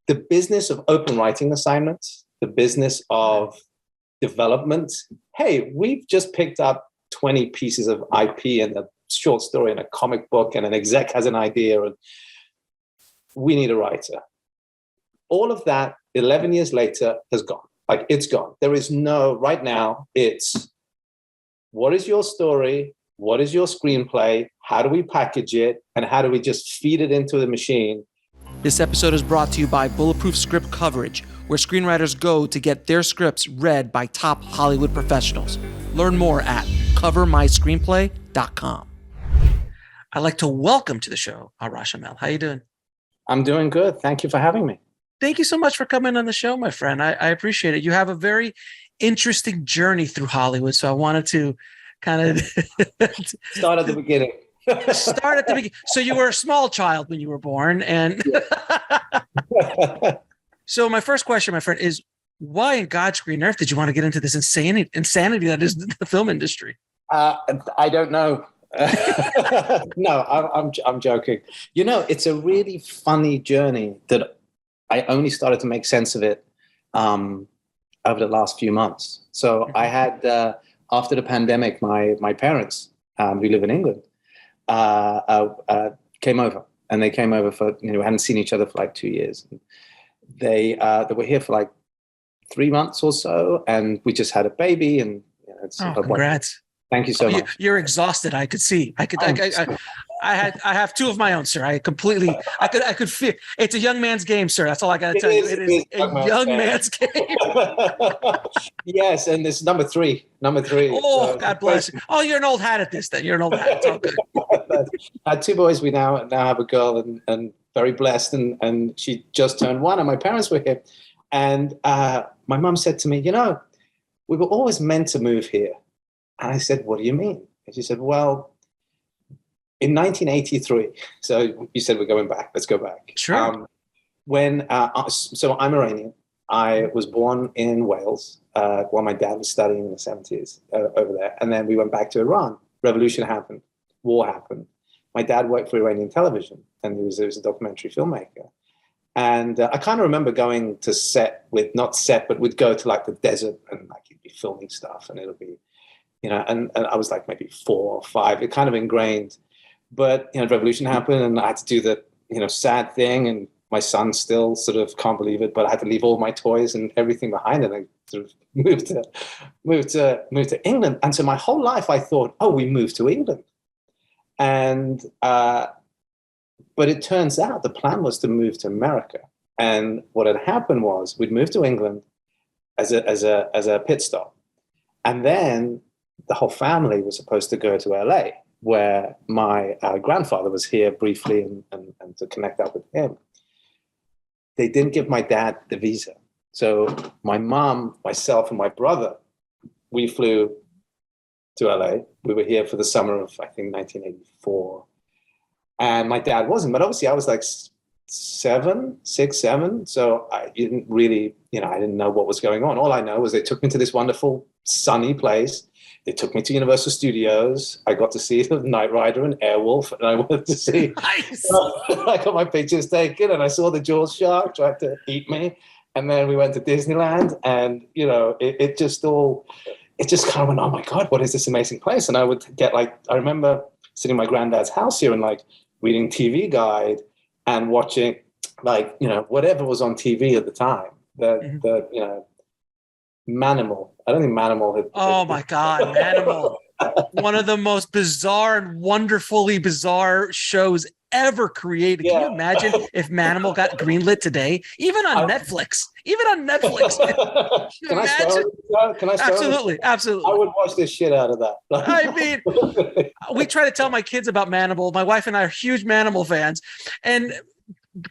the business of open writing assignments, the business of development. Hey, we've just picked up 20 pieces of IP and a short story and a comic book, and an exec has an idea, and we need a writer. All of that 11 years later has gone. Like, it's gone. There is no, right now, it's what is your story? What is your screenplay? How do we package it? And how do we just feed it into the machine? This episode is brought to you by Bulletproof Script Coverage, where screenwriters go to get their scripts read by top Hollywood professionals. Learn more at covermyscreenplay.com. I'd like to welcome to the show Arash Amel. How you doing? I'm doing good. Thank you for having me. Thank you so much for coming on the show, my friend. I appreciate it. You have a very interesting journey through Hollywood, so I wanted to kind of start at the beginning. Start at the beginning. So you were a small child when you were born, and so my first question, my friend, is why in God's green earth did you want to get into this insanity that is the film industry? I don't know. No, I'm joking. You know, it's a really funny journey that I only started to make sense of it over the last few months. So I had, after the pandemic, my parents, who live in England, came over, and they came over for, we hadn't seen each other for like 2 years. They were here for like 3 months or so, and we just had a baby, and it's congrats. Thank you so much. You're exhausted. I could see. I have two of my own, sir. I could feel. It's a young man's game, sir. That's all I got to tell you. It is a young man's game. Yes, and it's number three. Oh, God bless. Oh, you're an old hat at this. Then you're an old hat. It's all good. I had two boys. We now have a girl, and very blessed. And she just turned 1, and my parents were here. And my mom said to me, we were always meant to move here. And I said, what do you mean? And she said, well, in 1983, so you said we're going back. Let's go back. Sure. So I'm Iranian. I was born in Wales while my dad was studying in the 70s over there. And then we went back to Iran. Revolution happened. War happened. My dad worked for Iranian television, and he was a documentary filmmaker. And I kind of remember going to but we'd go to like the desert, and like you'd be filming stuff, and it'll be, and I was like maybe 4 or 5. It kind of ingrained. But, revolution happened, and I had to do the, sad thing. And my son still sort of can't believe it, but I had to leave all my toys and everything behind, and I sort of moved to England. And so my whole life I thought, oh, we moved to England. And, but it turns out the plan was to move to America. And what had happened was we'd moved to England as a pit stop. And then the whole family was supposed to go to LA, where my grandfather was here briefly, and to connect up with him. They didn't give my dad the visa. So my mom, myself, and my brother, we flew to LA. We were here for the summer of, I think, 1984. And my dad wasn't, but obviously I was like 6, 7. So I didn't really, I didn't know what was going on. All I know was they took me to this wonderful sunny place. They took me to Universal Studios. I got to see the Knight Rider and Airwolf, and I wanted to see. Nice. I got my pictures taken, and I saw the Jaws shark tried to eat me. And then we went to Disneyland, and it just kind of went, oh my God, what is this amazing place? And I would get I remember sitting in my granddad's house here and reading TV Guide and watching whatever was on TV at the time. The Manimal. I don't think Manimal had. Oh my God, Manimal. One of the most bizarre and wonderfully bizarre shows ever created. Can you imagine if Manimal got greenlit today? Even on Netflix. Can I start? Absolutely. I would watch this shit out of that. I mean, we try to tell my kids about Manimal. My wife and I are huge Manimal fans, and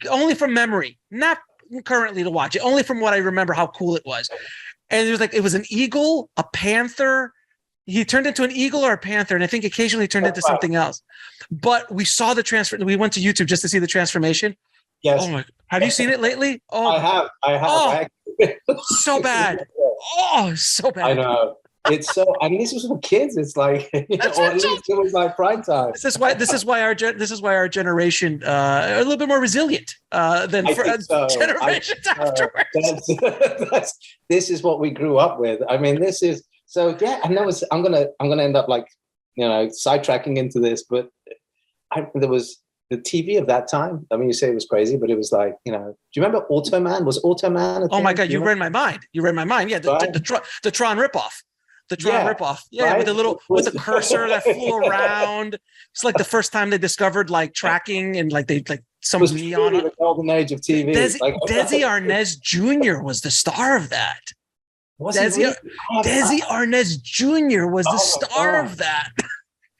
only from memory, not currently to watch it, only from what I remember how cool it was. And it was an eagle, a panther. He turned into an eagle or a panther, and I think occasionally turned into something else. But we saw the transfer. We went to YouTube just to see the transformation. Yes. Oh my! Have you seen it lately? Oh, I have. Oh, so bad. Oh, so bad. I know. It's so, and this was for kids. It's like, or at least it was like prime time. This is why our generation a little bit more resilient than generations afterwards. This is what we grew up with. I mean, this is so. Yeah, and that was. I'm gonna end up like, sidetracking into this, but there was the TV of that time. I mean, you say it was crazy, but it was like, do you remember Automan? Was Automan? Oh my God, you read my mind. You read my mind. Yeah, the Tron ripoff. The Tron ripoff. Yeah, right? with the cursor that flew around. It's like the first time they discovered like tracking and like some neon. The golden age of TV. Desi Arnaz Jr. was the star of that. Desi Arnaz Jr. was the star of that.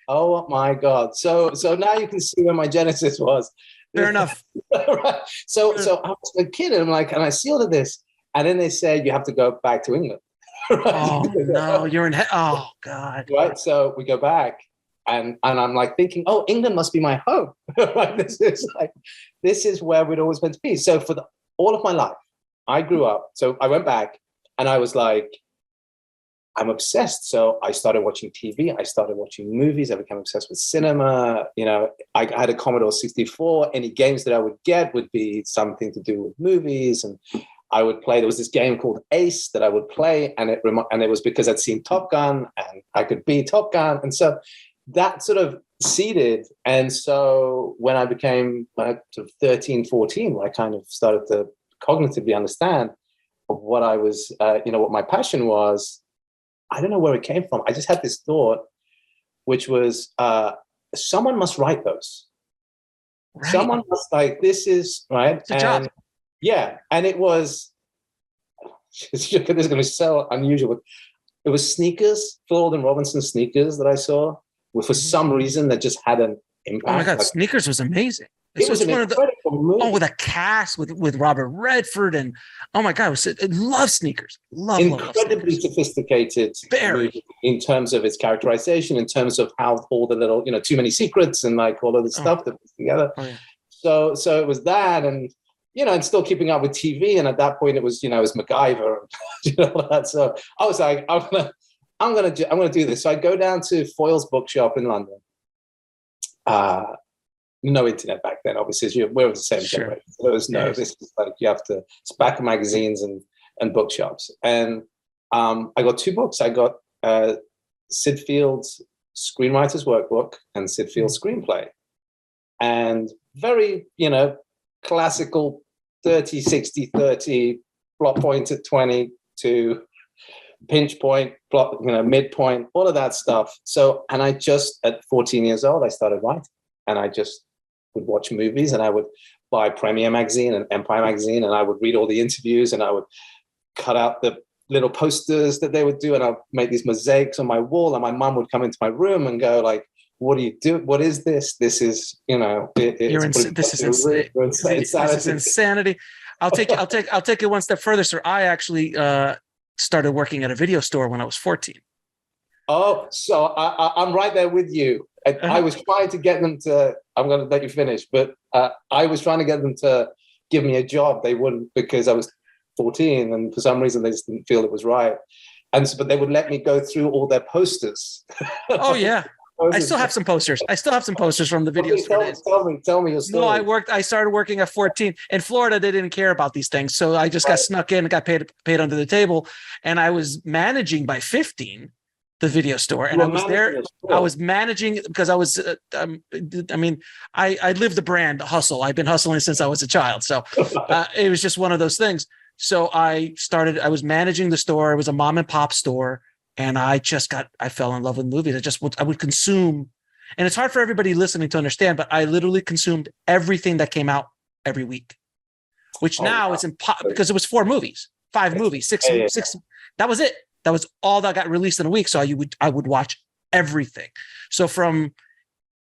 Oh my God! So now you can see where my genesis was. Fair enough. Right. So I was a kid, and I'm like, and I see all of this, and then they said you have to go back to England. Right? Oh no, you're in. Oh God! Right. So we go back, and I'm like thinking, oh, England must be my home. Right? This is where we'd always meant to be. So for all of my life, I grew up. So I went back, and I was like, I'm obsessed. So I started watching TV. I started watching movies. I became obsessed with cinema. I had a Commodore 64. Any games that I would get would be something to do with movies. And I would play. There was this game called Ace that I would play. And it was because I'd seen Top Gun and I could be Top Gun. And so that sort of seeded. And so when I became sort of 13, 14, I kind of started to cognitively understand what I was, what my passion was. I don't know where it came from. I just had this thought, which was someone must write those. Right. Someone must this is right. It's a job. Yeah, and it was. This is going to be so unusual. It was sneakers, Ford and Robinson sneakers that I saw. For some reason, that just had an impact. Oh my God, Sneakers was amazing. It was one of the with a cast with Robert Redford and oh my God, I love Sneakers. Incredibly Sneakers. Sophisticated, very in terms of its characterization, in terms of how all the little too many secrets and like all of the stuff that was together. Oh, yeah. So it was that, and and still keeping up with TV. And at that point, it was it was MacGyver, and that. So I was like, I'm gonna do this. So I go down to Foyle's bookshop in London. No internet back then, obviously. We're of the same generation. So there was this is like you have to. It's back of magazines and bookshops. And I got two books. I got Sid Field's Screenwriter's Workbook and Sid Field's Screenplay, and very classical 30, 60, 30 plot point at 20 to pinch point, plot midpoint, all of that stuff. So, and I just at 14 years old, I started writing, and I just would watch movies, and I would buy Premiere magazine and Empire magazine, and I would read all the interviews, and I would cut out the little posters that they would do, and I'd make these mosaics on my wall, and my mum would come into my room and go like, "What do you do? What is this? This is this is insanity." I'll take it one step further, sir. I actually started working at a video store when I was 14. Oh, so I'm right there with you. I was trying to get them to. I'm going to let you finish, but I was trying to get them to give me a job. They wouldn't, because I was 14, and for some reason they just didn't feel it was right. And so, but they would let me go through all their posters. Oh yeah, I still have some posters. I still have some posters from the video store. Tell me your story. No, I started working at 14 in Florida. They didn't care about these things, so I just got snuck in and got paid under the table. And I was managing by 15 the video store, and I was there. I was managing because I was. I lived the brand hustle. I've been hustling since I was a child, so it was just one of those things. So I was managing the store. It was a mom and pop store. And I fell in love with movies. I would consume, and it's hard for everybody listening to understand, but I literally consumed everything that came out every week, which it's impossible because it was 4 movies, 5 movies, 6. That was it. That was all that got released in a week. So I would watch everything. So from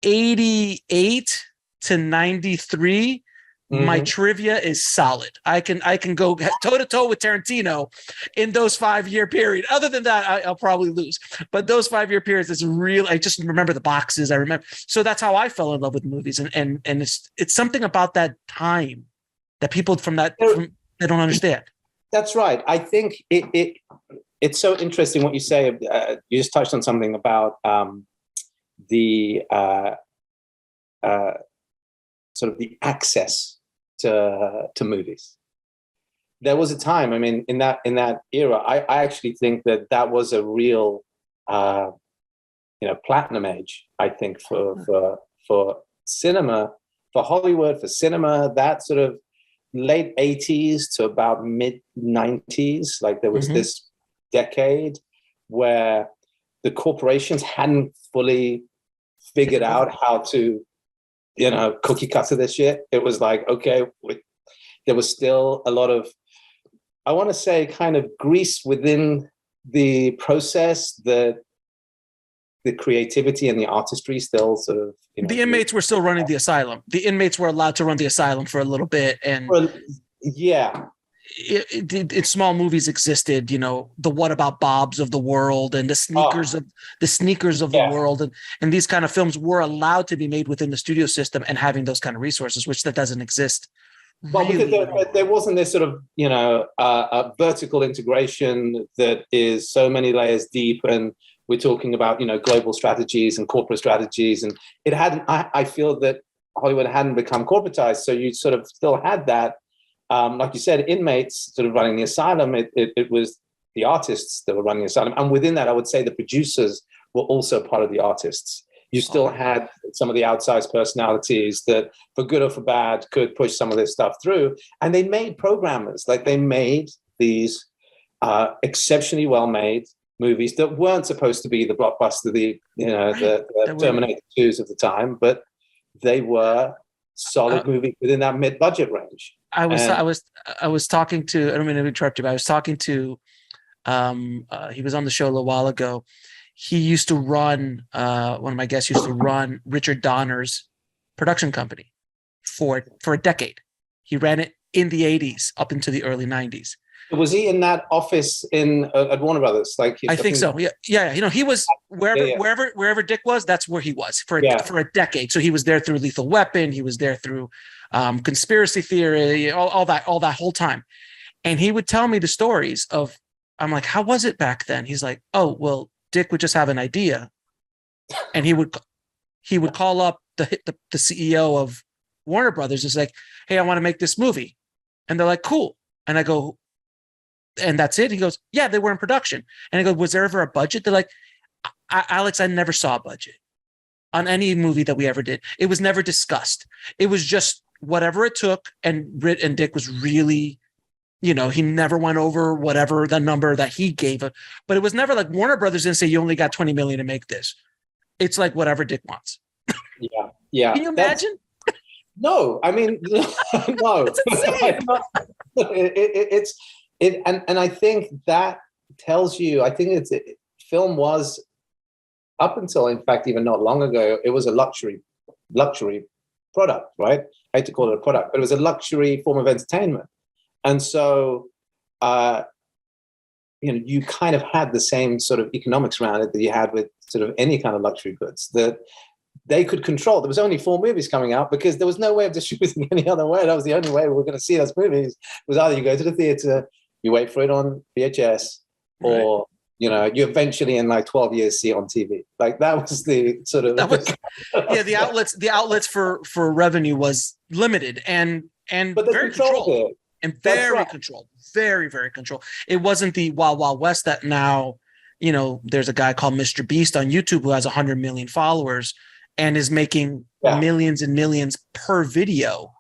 88 to 93, my trivia is solid. I can go toe to toe with Tarantino in those 5-year period. Other than that, I'll probably lose. But those 5-year periods is real. I just remember the boxes. I remember. So that's how I fell in love with movies, and it's something about that time that people they don't understand. That's right. I think it's so interesting what you say. You just touched on something about the sort of the access to movies. There was a time, I mean, in that era, I actually think that was a real, platinum age. I think for cinema, for Hollywood, for cinema, that sort of late 80s to about mid 90s, like there was this decade where the corporations hadn't fully figured out how to, cookie cutter this shit. It was like, okay, there was still a lot of, I want to say, kind of grease within the process, that the creativity and the artistry still sort of, the inmates were still running the asylum. The inmates were allowed to run the asylum for a little bit, and yeah, small movies existed. The What About Bobs of the world, and the sneakers of the world, and these kind of films were allowed to be made within the studio system and having those kind of resources, which that doesn't exist. Well, because there wasn't this sort of, a vertical integration that is so many layers deep, and we're talking about, global strategies and corporate strategies, and it hadn't. I feel that Hollywood hadn't become corporatized, so you sort of still had that. Like you said, inmates sort of running the asylum. It was the artists that were running the asylum, and within that, I would say the producers were also part of the artists. You still had some of the outsized personalities that, for good or for bad, could push some of this stuff through. And they made programmers, like they made these exceptionally well-made movies that weren't supposed to be the blockbuster, the Terminator 2s of the time, but they were solid movies within that mid-budget range. I was talking to, I don't mean to interrupt you, but I was talking to, he was on the show a little while ago. He used to run, one of my guests used to run Richard Donner's production company for a decade. He ran it in the 80s up into the early 90s. Was he in that office at Warner Brothers? I think so. Yeah. He was wherever Dick was. That's where he was for a decade. So he was there through Lethal Weapon. He was there through conspiracy theory, all that whole time. And he would tell me the stories of. I'm like, how was it back then? He's like, oh well. Dick would just have an idea, and he would call up the CEO of Warner Brothers. It's like, hey, I want to make this movie, and they're like, cool. And I go, and that's it. He goes, yeah, they were in production. And I go, was there ever a budget? They're like, Alex, I never saw a budget on any movie that we ever did. It was never discussed. It was just whatever it took. And Dick was really. He never went over whatever the number that he gave it, but it was never like Warner Brothers didn't say you only got 20 million to make this. It's like whatever Dick wants. Yeah. Can you imagine? No, I mean, no. It's insane. And I think that tells you. I think film was up until, in fact, even not long ago, it was a luxury product, right? I hate to call it a product, but it was a luxury form of entertainment. And so, you kind of had the same sort of economics around it that you had with sort of any kind of luxury goods that they could control. There was only 4 movies coming out because there was no way of distributing any other way. That was the only way we were going to see those movies. It was either you go to the theater, you wait for it on VHS, or you eventually in like 12 years see it on TV. Like that was the sort of the outlets for revenue was limited and but they very controlled controlled. it. And very controlled, very, very controlled. It wasn't the Wild Wild West that now, there's a guy called Mr. Beast on YouTube who has 100 million followers and is making millions and millions per video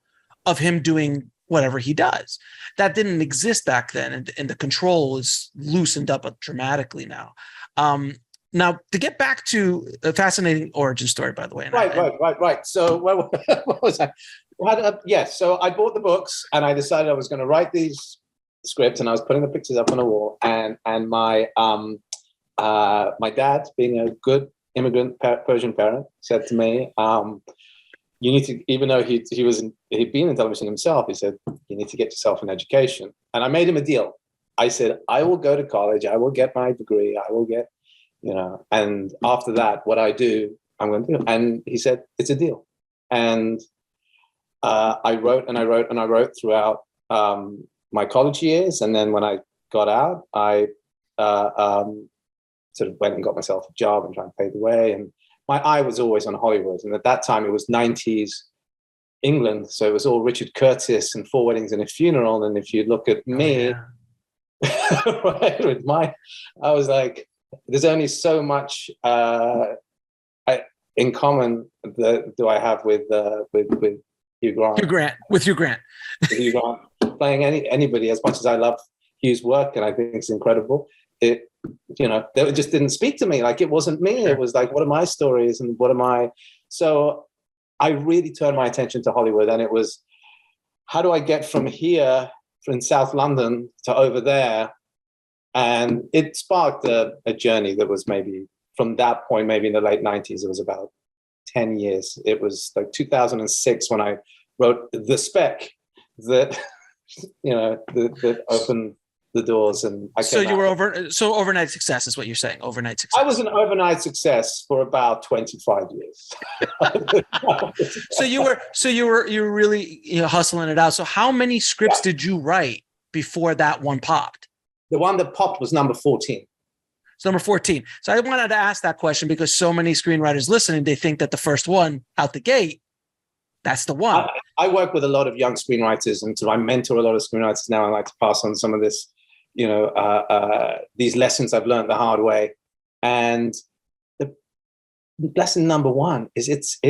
of him doing whatever he does. That didn't exist back then. And the control is loosened up dramatically now. Now, to get back to a fascinating origin story, by the way. Right. So what was I? So I bought the books and I decided I was going to write these scripts, and I was putting the pictures up on a wall. And my my dad, being a good immigrant Persian parent, said to me, "You need to," even though he'd been in television himself, he said, "You need to get yourself an education." And I made him a deal. I said, "I will go to college. I will get my degree. I will get." And after that, what I do, I'm going to do. And he said, it's a deal. And I wrote throughout my college years. And then when I got out, I sort of went and got myself a job and tried to pay the way. And my eye was always on Hollywood. And at that time, it was 90s England. So it was all Richard Curtis and Four Weddings and a Funeral. And if you look at me, right, with I was like, there's only so much in common that do I have with Hugh Grant. With Hugh Grant. Playing anybody, as much as I love Hugh's work, and I think it's incredible. It just didn't speak to me. Like, it wasn't me. It was like, what are my stories and what am I? So I really turned my attention to Hollywood, and it was, how do I get from here, from South London, to over there? And it sparked a journey that was maybe, from that point, maybe in the late 90s, it was about 10 years. It was like 2006 when I wrote The Spec that, that opened the doors. And so overnight success is what you're saying. Overnight success. I was an overnight success for about 25 years. So you were really hustling it out. So how many scripts did you write before that one popped? The one that popped was number 14. It's number 14. So I wanted to ask that question because so many screenwriters listening, they think that the first one out the gate, that's the one. I work with a lot of young screenwriters, and so I mentor a lot of screenwriters now. I like to pass on some of this, these lessons I've learned the hard way. And the lesson number one is it's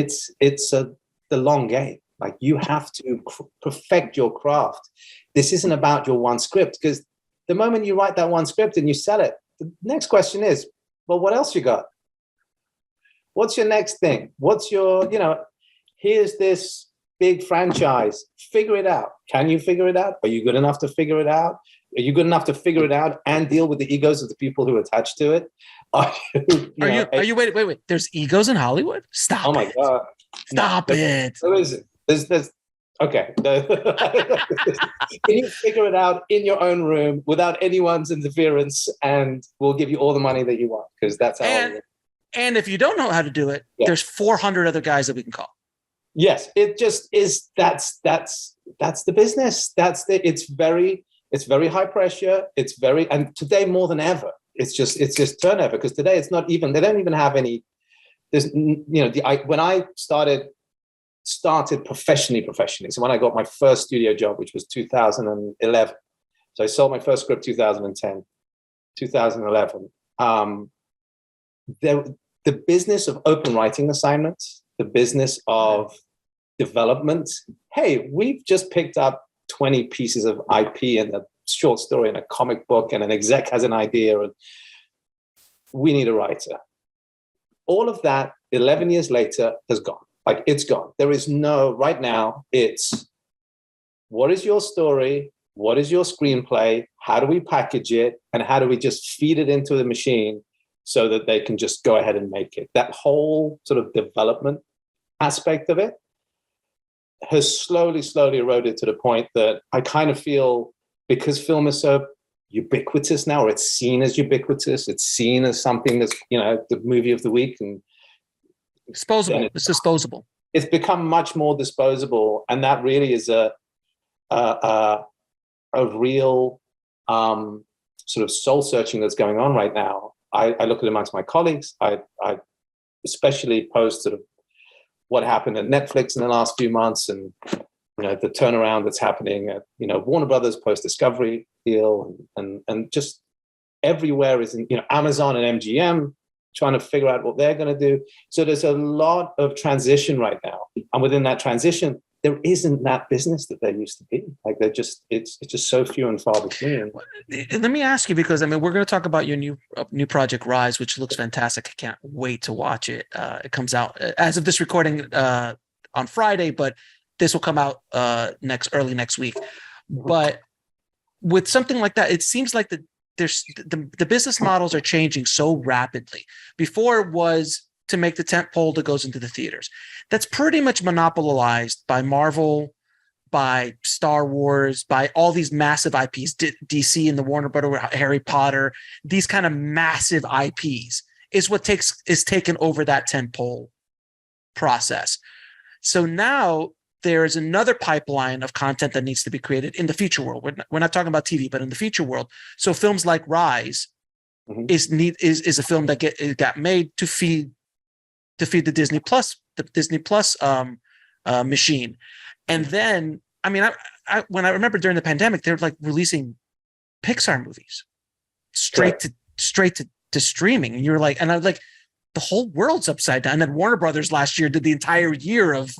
the long game. Like, you have to perfect your craft. This isn't about your one script, because the moment you write that one script and you sell it, the next question is, well, what else you got? What's your next thing? What's your, here's this big franchise. Figure it out. Can you figure it out? Are you good enough to figure it out? Are you good enough to figure it out and deal with the egos of the people who are attached to it? Wait. There's egos in Hollywood? Stop. Oh my God. Stop it. There isn't. There's okay. Can you figure it out in your own room without anyone's interference, and we'll give you all the money that you want, because that's how. And if you don't know how to do it, there's 400 other guys that we can call. Yes, it just is. That's the business. It's very high pressure. And today more than ever, it's just turnover, because today it's not even, they don't even have any. There's when I started professionally. So when I got my first studio job, which was 2011, so I sold my first script 2010, 2011. The business of open writing assignments, the business of development. Hey, we've just picked up 20 pieces of IP and a short story and a comic book, and an exec has an idea, and we need a writer. All of that 11 years later has gone. Like, it's gone. There is no, right now, it's what is your story? What is your screenplay? How do we package it? And how do we just feed it into the machine so that they can just go ahead and make it? That whole sort of development aspect of it has slowly eroded to the point that I kind of feel, because film is so ubiquitous now, or it's seen as ubiquitous, it's seen as something that's, the movie of the week, and disposable. It's disposable. It's become much more disposable, and that really is a real sort of soul searching that's going on right now. I look at amongst my colleagues. I especially post sort of what happened at Netflix in the last few months, and the turnaround that's happening at Warner Brothers post-Discovery deal, and just everywhere is in Amazon and MGM trying to figure out what they're going to do. So there's a lot of transition right now, and within that transition, there isn't that business that there used to be. Like, it's just so few and far between. Let me ask you, because we're going to talk about your new project Rise, which looks fantastic. I can't wait to watch it. It comes out as of this recording on Friday, but this will come out early next week. But with something like that, it seems like the business models are changing so rapidly. Before it was to make the tent pole that goes into the theaters. That's pretty much monopolized by Marvel, by Star Wars, by all these massive IPs, DC and the Warner Brothers, Harry Potter. These kind of massive IPs is what is taken over that tent pole process. So now there is another pipeline of content that needs to be created in the future world. We're not talking about TV, but in the future world. So films like Rise is a film that got made to feed the Disney Plus machine. And then, I mean, when I remember during the pandemic, they're like releasing Pixar movies straight to streaming, and you're like, and I was like, the whole world's upside down. And then Warner Brothers last year did the entire year of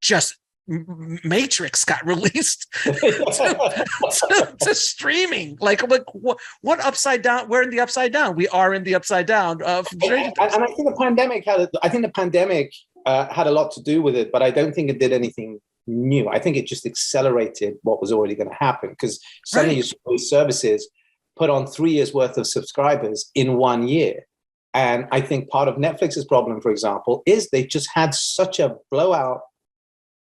just Matrix got released to streaming. Like what upside down? We're in the upside down. We are in the upside down. And I think the pandemic had a lot to do with it, but I don't think it did anything new. I think it just accelerated what was already going to happen, because some of these services put on 3 years worth of subscribers in 1 year. And I think part of Netflix's problem, for example, is they just had such a blowout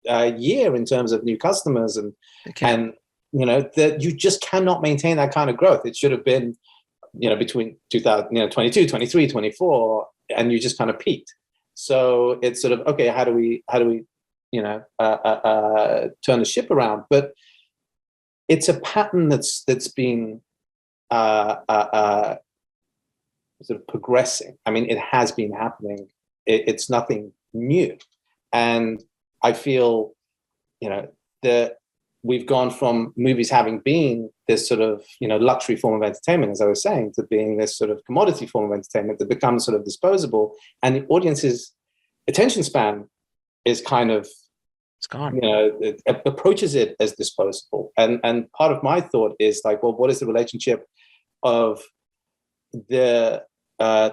year in terms of new customers, and that you just cannot maintain that kind of growth. It should have been, between 2022, 23, 24, and you just kind of peaked. So it's sort of, okay, how do we turn the ship around? But it's a pattern that's been sort of progressing. I mean, it has been happening. It's nothing new. And I feel, that we've gone from movies having been this sort of, luxury form of entertainment, as I was saying, to being this sort of commodity form of entertainment that becomes sort of disposable. And the audience's attention span is kind of, it's gone. It approaches it as disposable. And part of my thought is like, well, what is the relationship of the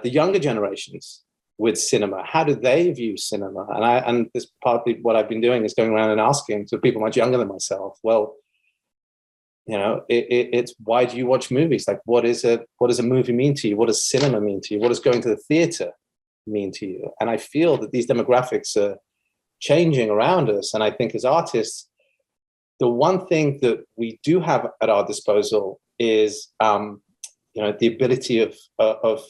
younger generations with cinema? How do they view cinema? And this partly what I've been doing is going around and asking to people much younger than myself, well, it's why do you watch movies? Like, what does a movie mean to you? What does cinema mean to you? What does going to the theater mean to you? And I feel that these demographics are changing around us. And I think as artists, the one thing that we do have at our disposal is the ability of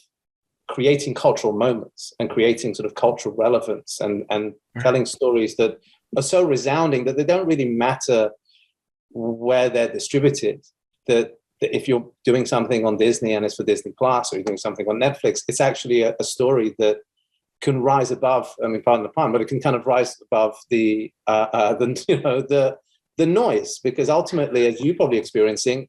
creating cultural moments and creating sort of cultural relevance and telling stories that are so resounding that they don't really matter where they're distributed. That if you're doing something on Disney and it's for Disney Plus, or you're doing something on Netflix, it's actually a story that can rise above, I mean, pardon the pun, but it can kind of rise above the noise, because ultimately, as you're probably experiencing,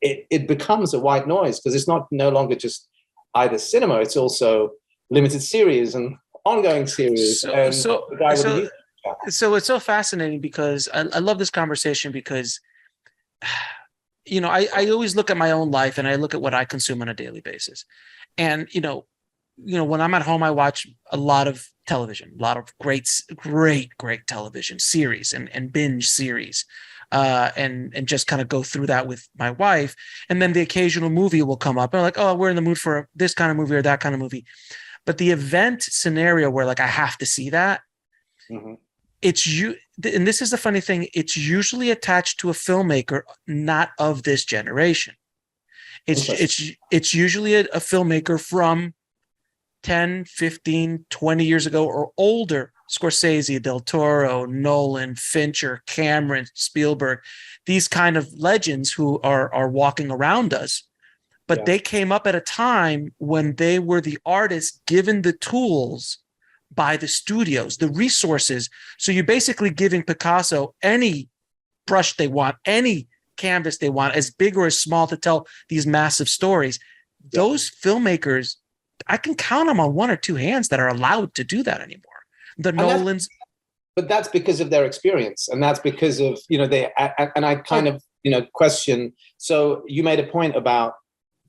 it becomes a white noise, because it's no longer just either cinema, it's also limited series and ongoing series. So it's so fascinating, because I love this conversation, because I always look at my own life and I look at what I consume on a daily basis. And when I'm at home, I watch a lot of television, a lot of great television series and binge series. And just kind of go through that with my wife. And then the occasional movie will come up. And I'm like, oh, we're in the mood for this kind of movie or that kind of movie. But the event scenario where like I have to see that, and this is the funny thing, it's usually attached to a filmmaker not of this generation. It's usually a filmmaker from 10, 15, 20 years ago or older. Scorsese, Del Toro, Nolan, Fincher, Cameron, Spielberg, these kind of legends who are walking around us. But they came up at a time when they were the artists given the tools by the studios, the resources. So you're basically giving Picasso any brush they want, any canvas they want, as big or as small, to tell these massive stories. Those filmmakers, I can count them on one or two hands that are allowed to do that anymore. Nolans. But that's because of their experience, and that's because of, I kind of, question. So you made a point about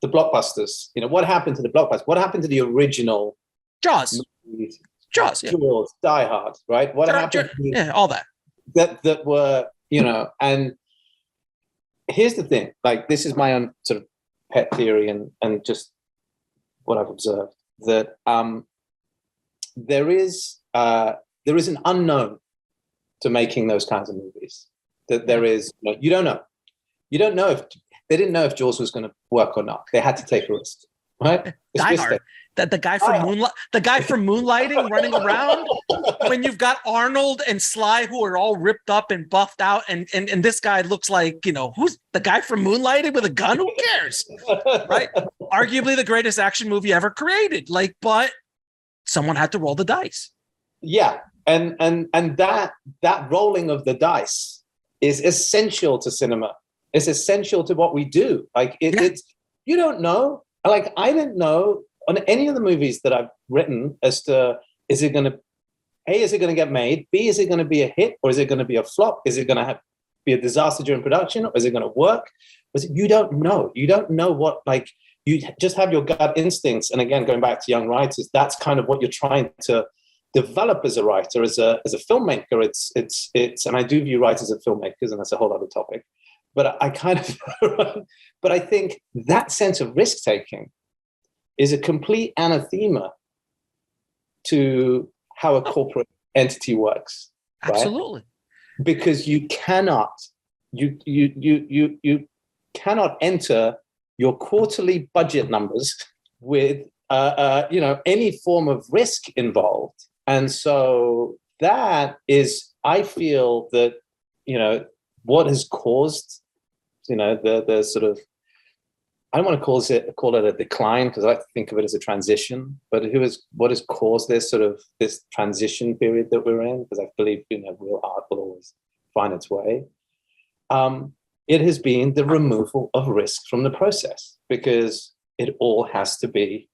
the blockbusters. What happened to the blockbusters? What happened to the original Jaws? movies? Jaws, yeah. Jaws, Die Hard, right? What happened? All that. That were, and here's the thing, like, this is my own sort of pet theory and just what I've observed, that there is an unknown to making those kinds of movies. That there is, you don't know if they didn't know if Jaws was going to work or not. They had to take a risk, right? Die Hard. That the guy from Moonlighting running around when you've got Arnold and Sly who are all ripped up and buffed out, and this guy looks like, who's the guy from Moonlighting with a gun? Who cares, right? arguably the greatest action movie ever created. Like, but someone had to roll the dice. Yeah, and that rolling of the dice is essential to cinema. It's essential to what we do. Like it's you don't know. Like I didn't know on any of the movies that I've written as to is it going to get made? B, is it going to be a hit or is it going to be a flop? Is it going to be a disaster during production or is it going to work? You don't know. You don't know what, like, you just have your gut instincts. And again, going back to young writers, that's kind of what you're trying to develop as a writer, as a filmmaker. It's and I do view writers as filmmakers, and that's a whole other topic. But I kind of, but I think that sense of risk taking is a complete anathema to how a corporate entity works. Right? Absolutely. Because you cannot enter your quarterly budget numbers with any form of risk involved. And so that is, I feel that, what has caused, the sort of, I don't want to call it a decline, because I like to think of it as a transition, but what has caused this transition period that we're in, because I believe, real art will always find its way. It has been the removal of risk from the process, because it all has to be,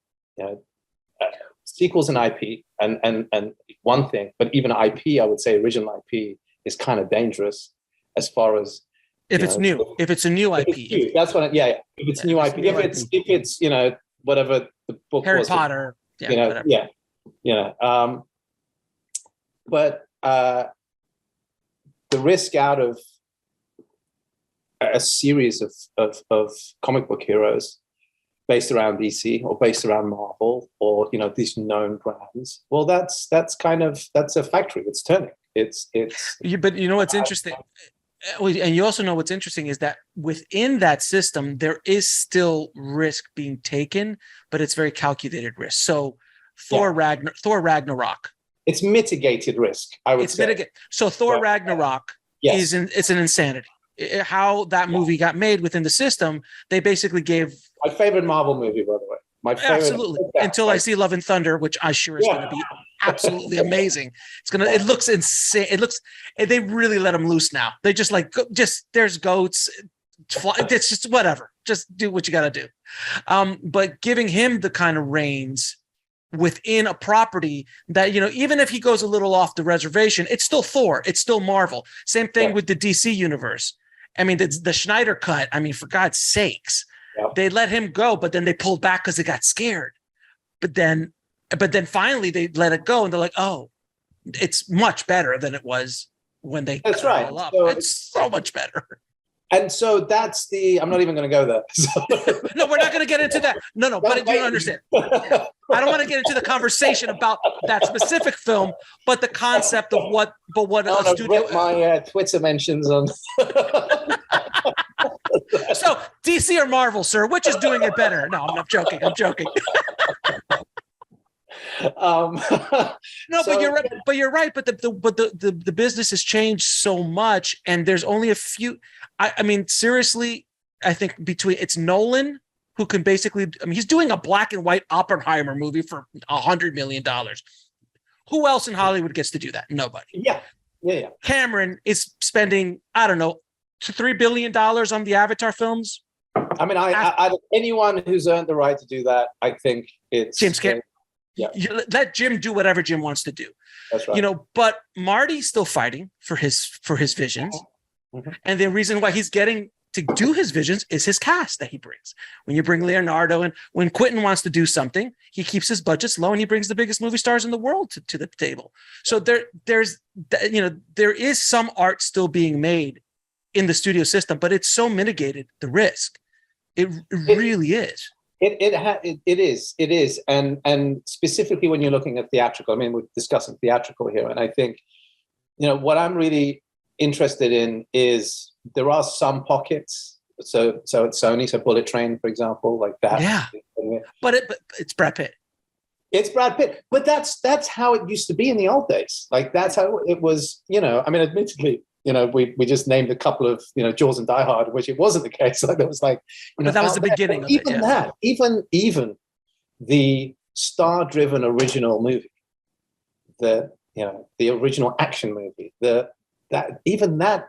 sequels and IP and one thing, but even IP, I would say original IP is kind of dangerous as far as if it's new, if it's a new IP. New, that's what. If it's new IP, if it's whatever the book Harry was, Potter, but the risk out of a series of comic book heroes based around DC or based around Marvel or these known brands. Well, that's a factory. It's turning. But what's interesting, and you also know what's interesting is that within that system there is still risk being taken, but it's very calculated risk. So Thor Ragnarok. It's mitigated risk. I would say. So Thor Ragnarok it's an insanity. How that movie got made within the system, they basically gave my favorite Marvel movie, by the way. My favorite, absolutely. Until I see Love and Thunder, which I'm sure is going to be absolutely amazing. It looks insane. They really let them loose now. They just there's goats. It's just whatever. Just do what you got to do. But giving him the kind of reins within a property that, even if he goes a little off the reservation, it's still Thor. It's still Marvel. Same thing with the DC universe. I mean, the Schneider cut, for God's sakes, they let him go, but then they pulled back because they got scared. But then finally they let it go and they're like, oh, it's much better than it was when they That's right. It all up. So it's so much better. And so I'm not even going to go there. No, we're not going to get into that. No, but you don't understand. I don't want to get into the conversation about that specific film, but the concept of what a studio. Rip my Twitter mentions on. So DC or Marvel, sir? Which is doing it better? No, I'm joking. I'm joking. No, but you're right. But you're right. But the business has changed so much, and there's only a few. I mean, seriously, I think it's Nolan who can basically. He's doing a black and white Oppenheimer movie for $100 million. Who else in Hollywood gets to do that? Nobody. Yeah. Cameron is spending, I don't know, $3 billion on the Avatar films. I mean, anyone who's earned the right to do that, I think it's James Cameron. You let Jim do whatever Jim wants to do. That's right. But Marty's still fighting for his visions. Mm-hmm. And the reason why he's getting to do his visions is his cast that he brings. When you bring Leonardo and when Quentin wants to do something, he keeps his budgets low and he brings the biggest movie stars in the world to the table. So there is some art still being made in the studio system, but it's so mitigated, the risk. It really is. It is, and specifically when you're looking at theatrical. I mean, we're discussing theatrical here, and I think, what I'm really interested in is there are some pockets. So at Sony, so Bullet Train, for example, like that. Yeah, but it's Brad Pitt. It's Brad Pitt, but that's how it used to be in the old days. Like that's how it was. I mean, admittedly, we just named a couple of, Jaws and Die Hard, which it wasn't the case. Like, there was like, but that was the beginning of even it. That, even the star-driven original movie, the original action movie, that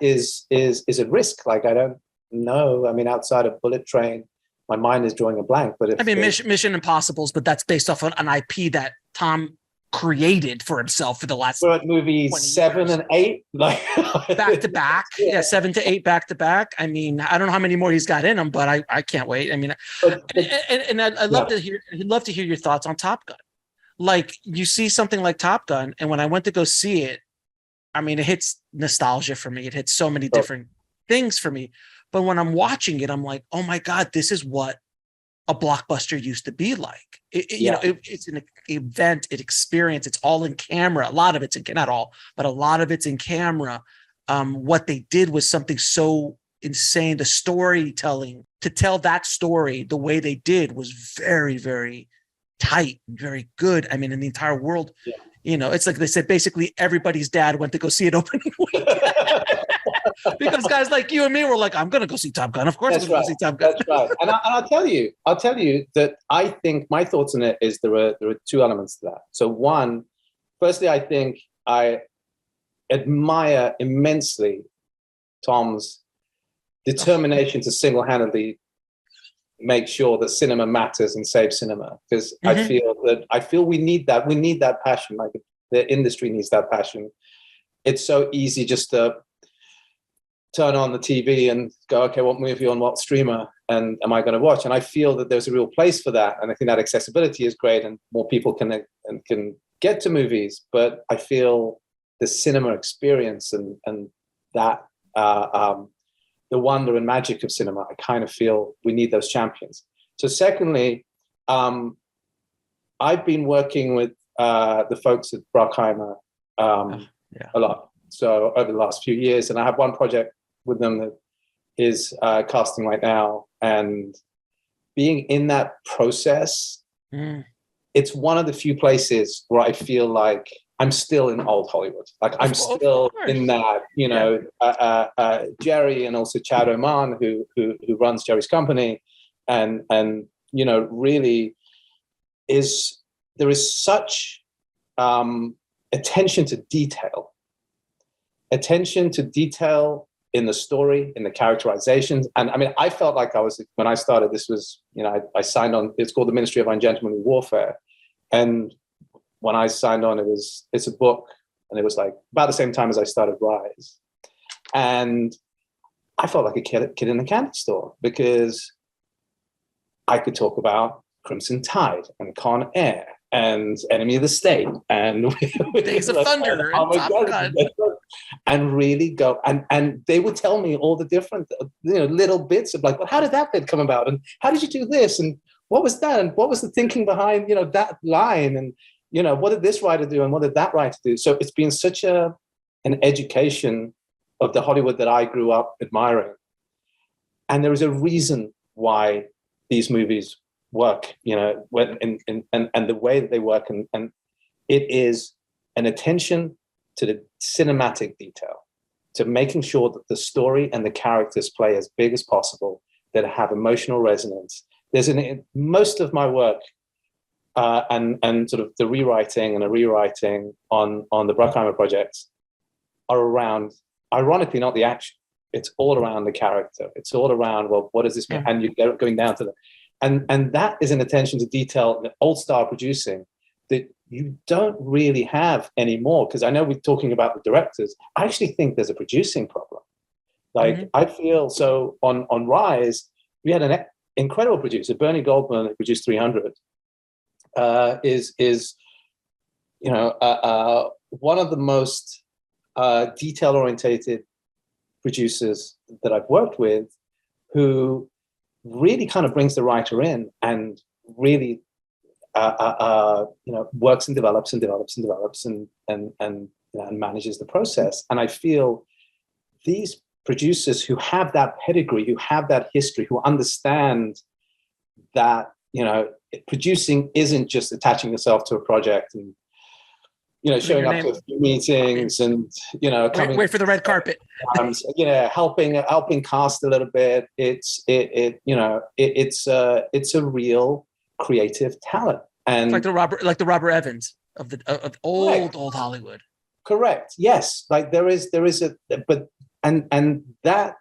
is a risk. Like, I don't know. I mean, outside of Bullet Train, my mind is drawing a blank. But Mission Impossibles, but that's based off an IP that Tom created for himself for the last. We're at movies 7 and 8, like back to back. Yeah, 7 to 8 back to back. I mean, I don't know how many more he's got in him, but I can't wait. I mean, I'd love to hear your thoughts on Top Gun. Like, you see something like Top Gun, and when I went to go see it, I mean, it hits nostalgia for me. It hits so many different things for me. But when I'm watching it, I'm like, oh my God, this is what a blockbuster used to be like. It's an event, an experience. It's all in camera. A lot of it's not all, but a lot of it's in camera. What they did was something so insane. The storytelling, to tell that story the way they did, was very, very tight and very good. I mean, in the entire world, it's like they said, basically everybody's dad went to go see it opening week. Because guys like you and me were like, I'm going to go see Top Gun. Of course, I'm going to go see Top Gun. That's right. And I'll tell you that I think my thoughts on it is there are two elements to that. So one, firstly, I think I admire immensely Tom's determination to single-handedly make sure that cinema matters and save cinema. Because I feel we need that. We need that passion. Like, the industry needs that passion. It's so easy just to turn on the TV and go, okay, what movie on what streamer and am I going to watch? And I feel that there's a real place for that. And I think that accessibility is great and more people can get to movies. But I feel the cinema experience and that the wonder and magic of cinema, I kind of feel we need those champions. So secondly, I've been working with the folks at Bruckheimer a lot. So over the last few years, and I have one project with them that is casting right now, and being in that process, it's one of the few places where I feel like I'm still in old Hollywood. Like, I'm still in that, Jerry and also Chad Oman, who runs Jerry's company, and really there is such attention to detail in the story, in the characterizations. And I mean, I felt like when I started, this was, I signed on, it's called the Ministry of Ungentlemanly Warfare. And when I signed on, it's a book, and it was like about the same time as I started Rise. And I felt like a kid in a candy store, because I could talk about Crimson Tide and Con Air and Enemy of the State and Days of Thunder and Top Gun. And really go, and they would tell me all the different little bits of like, well, how did that bit come about, and how did you do this, and what was that, and what was the thinking behind that line, and what did this writer do and what did that writer do? So it's been such an education of the Hollywood that I grew up admiring, and there is a reason why these movies work, when and the way that they work, and it is an attention to the cinematic detail, to making sure that the story and the characters play as big as possible, that have emotional resonance. Most of my work and sort of the rewriting and the rewriting on the Bruckheimer projects are around, ironically, not the action. It's all around the character. It's all around, well, what does this mean? And you're going down to and that is an attention to detail that old style producing that you don't really have anymore. Because I know we're talking about the directors. I actually think there's a producing problem. Like, I feel so on Rise, we had an incredible producer, Bernie Goldman, who produced 300, is one of the most detail-orientated producers that I've worked with, who really kind of brings the writer in and really works and develops and manages the process. And I feel these producers who have that pedigree, who have that history, who understand that producing isn't just attaching yourself to a project and showing up to a few meetings and, coming. Wait for the red carpet. Helping cast a little bit. It's a real creative talent. And it's like the Robert Evans of old Hollywood. Correct. Yes. Like there is and that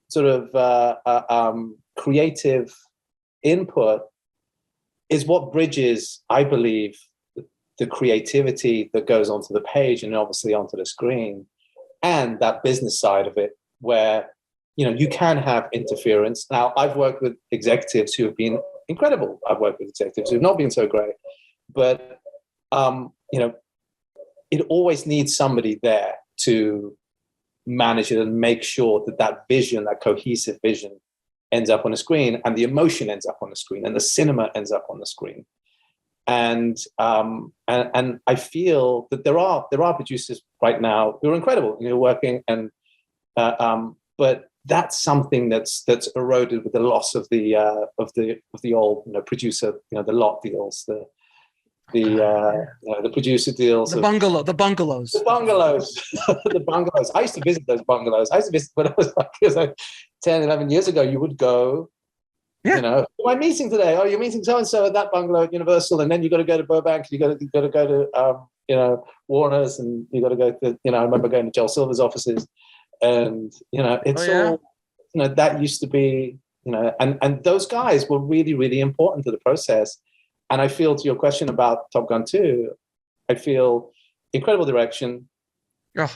sort of creative input is what bridges, I believe, the creativity that goes onto the page and obviously onto the screen, and that business side of it, where you can have interference. Now, I've worked with executives who have been incredible. I've worked with executives who have not been so great, but it always needs somebody there to manage it and make sure that vision, that cohesive vision, ends up on the screen, and the emotion ends up on the screen, and the cinema ends up on the screen. And I feel that there are producers right now who are incredible, working, and but that's something that's eroded with the loss of the old producer, the lot deals, the producer deals, the bungalows. The bungalows. I used to visit those bungalows. I used to visit when I was like 10, 11 years ago. You would go, who am I meeting today? Oh, you're meeting so-and-so at that bungalow at Universal, and then you got to go to Burbank, you got to go to Warner's, and you got to go to, I remember going to Joel Silver's offices, and it's all, that used to be, and those guys were really, really important to the process. And I feel, to your question about Top Gun 2, I feel incredible direction,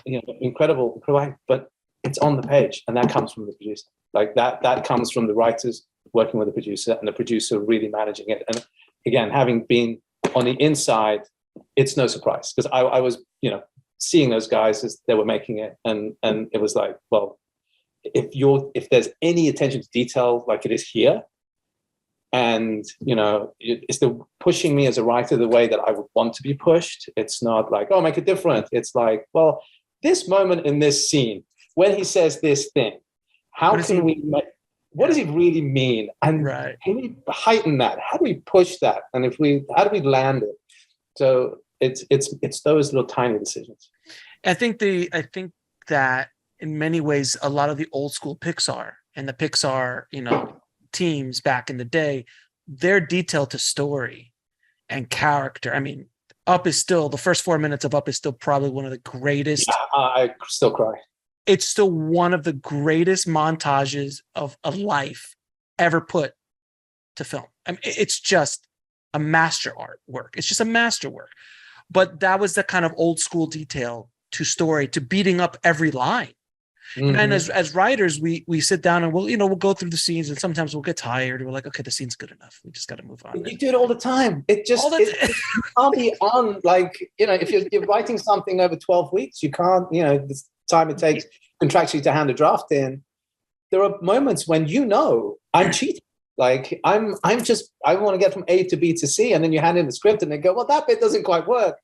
incredible, but it's on the page, and that comes from the producer. Like that comes from the writers working with the producer, and the producer really managing it. And again, having been on the inside, it's no surprise, because I was, seeing those guys as they were making it, and it was like, well, if there's any attention to detail like it is here, and it's the pushing me as a writer the way that I would want to be pushed. It's not like, oh, make it different. It's like, well, this moment in this scene when he says this thing, how can we make? What does it really mean? And can we heighten that? How do we push that? And how do we land it? So it's those little tiny decisions. I think that in many ways, a lot of the old school Pixar and the Pixar, teams back in the day, their detail to story and character. I mean, the first 4 minutes of Up is still probably one of the greatest. Yeah, I still cry. It's still one of the greatest montages of a life ever put to film. I mean, it's just a master artwork. It's just a masterwork. But that was the kind of old school detail to story, to beating up every line. Mm-hmm. And as writers, we sit down and we'll go through the scenes, and sometimes we'll get tired. We're like, okay, the scene's good enough. We just got to move on. You do it all the time. It just you can't be on, like, if you're writing something over 12 weeks, you can't, the time it takes contractually to hand a draft in. There are moments when I'm cheating. Like I want to get from A to B to C, and then you hand in the script and they go, well, that bit doesn't quite work.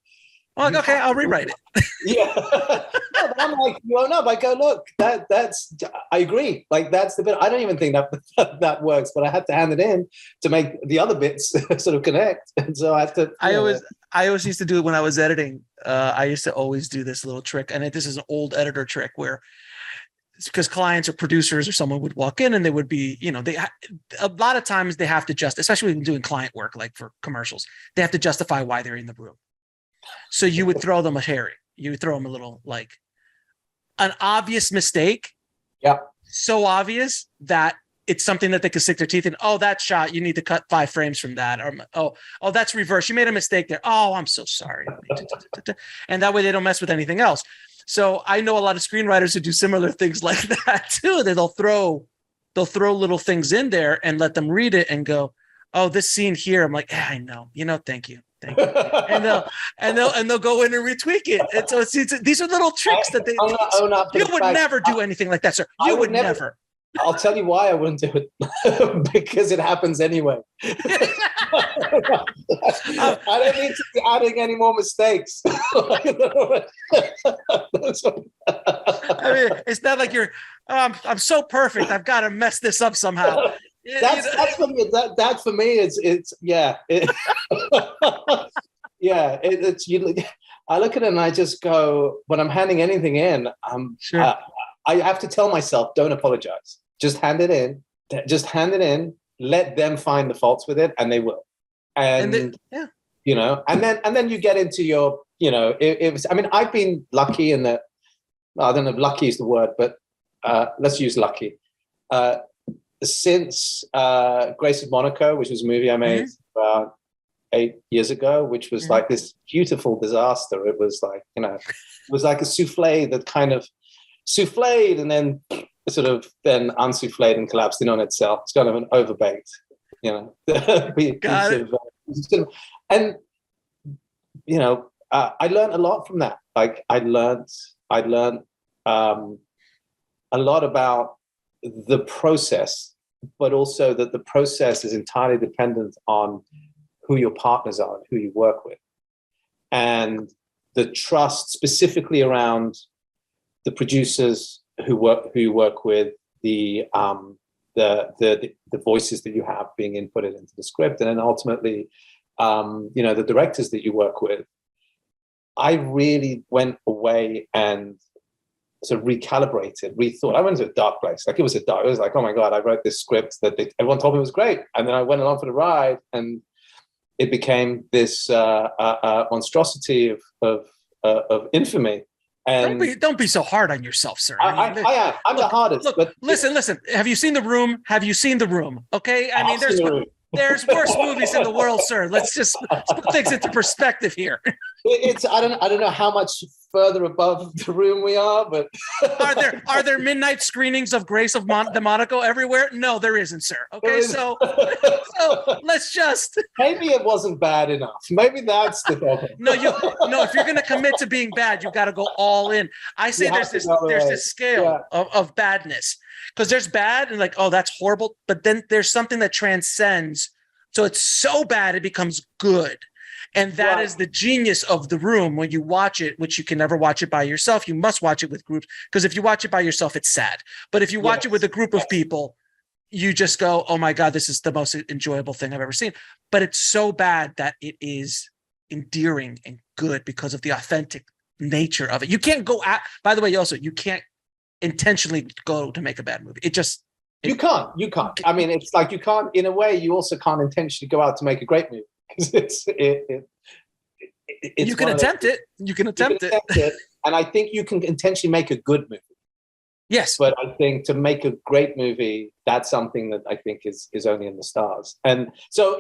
I'm like, okay, I'll rewrite it. Yeah. No, but I'm like, you won't know. I go, look, that's, I agree. Like that's the bit. I don't even think that works, but I had to hand it in to make the other bits sort of connect. And so I have to. I always used to do it when I was editing. I used to always do this little trick, and this is an old editor trick where, because clients or producers or someone would walk in and they would be, a lot of times they have to especially when doing client work, like for commercials, they have to justify why they're in the room. So you would throw them a herring. You would throw them a little, like, an obvious mistake. Yeah. So obvious that it's something that they could stick their teeth in. Oh, that shot, you need to cut 5 frames from that. Or, oh, that's reverse. You made a mistake there. Oh, I'm so sorry. And that way they don't mess with anything else. So I know a lot of screenwriters who do similar things like that too. They'll throw little things in there and let them read it and go, oh, this scene here. I'm like, yeah, I know. Thank you. And they'll go in and retweak it. And so these are little tricks that you would never do anything like that, sir. You would never. I'll tell you why I wouldn't do it. Because it happens anyway. I don't need to be adding any more mistakes. I mean, it's not like you're, I'm so perfect, I've got to mess this up somehow. That's for me. That for me is it's yeah. Yeah, it's you. I look at it and I just go, when I'm handing anything in, Sure. I have to tell myself, don't apologize. Just hand it in. Just hand it in. Let them find the faults with it, and they will. And yeah. you know, and then you get into your, you know, it was. I mean, I've been lucky in that. I don't know if lucky is the word, but let's use lucky. Since Grace of Monaco, which was a movie I made about 8 years ago, which was like this beautiful disaster. It was like, you know, it was like a souffle that kind of souffled and then sort of then unsouffled and collapsed in on itself. It's kind of an overbaked, you know, piece of, and you know, I learned a lot from that. Like I learned a lot about the process, but also that the process is entirely dependent on who your partners are and who you work with, and the trust specifically around the producers who you work with, the voices that you have being inputted into the script, and then ultimately, you know, the directors that you work with. I really went away and sort of recalibrated, rethought. I went to a dark place. Like it was like, oh my God, I wrote this script that everyone told me was great. And then I went along for the ride and it became this monstrosity of infamy. And don't be so hard on yourself, sir. I am. I'm the hardest. Look, but listen. Have you seen The Room? Have you seen The Room? Okay. I mean, there's worse movies in the world, sir. Let's just put things into perspective here. I don't know how much further above The Room we are, but are there midnight screenings of Grace of Monaco everywhere? No, there isn't, sir. Okay, so let's just maybe it wasn't bad enough. Maybe that's the problem. No, if you're going to commit to being bad, you got to go all in. I say there's this scale of badness, because there's bad and like, oh, that's horrible, but then there's something that transcends. So it's so bad it becomes good. And that is the genius of The Room when you watch it, which you can never watch it by yourself. You must watch it with groups, because if you watch it by yourself, it's sad. But if you watch it with a group of people, you just go, oh my God, this is the most enjoyable thing I've ever seen. But it's so bad that it is endearing and good because of the authentic nature of it. You can't go at, by the way, also, you can't intentionally go to make a bad movie. You can't. I mean, it's like you can't, in a way, you also can't intentionally go out to make a great movie. You can attempt it. You can attempt it. And I think you can intentionally make a good movie. Yes. But I think to make a great movie, that's something that I think is only in the stars. And so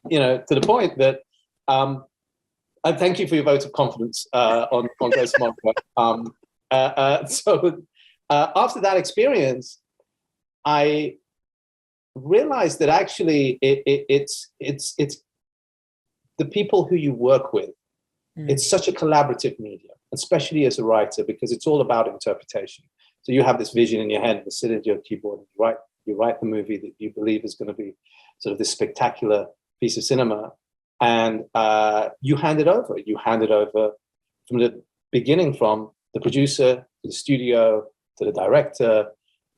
you know, to the point that I thank you for your vote of confidence on Grace Monaco. So after that experience, I realized that actually it's the people who you work with. It's such a collaborative medium, especially as a writer, because it's all about interpretation. So you have this vision in your head, you sit at your keyboard, and you write the movie that you believe is going to be sort of this spectacular piece of cinema, and you hand it over. You hand it over from the beginning, from the producer to the studio to the director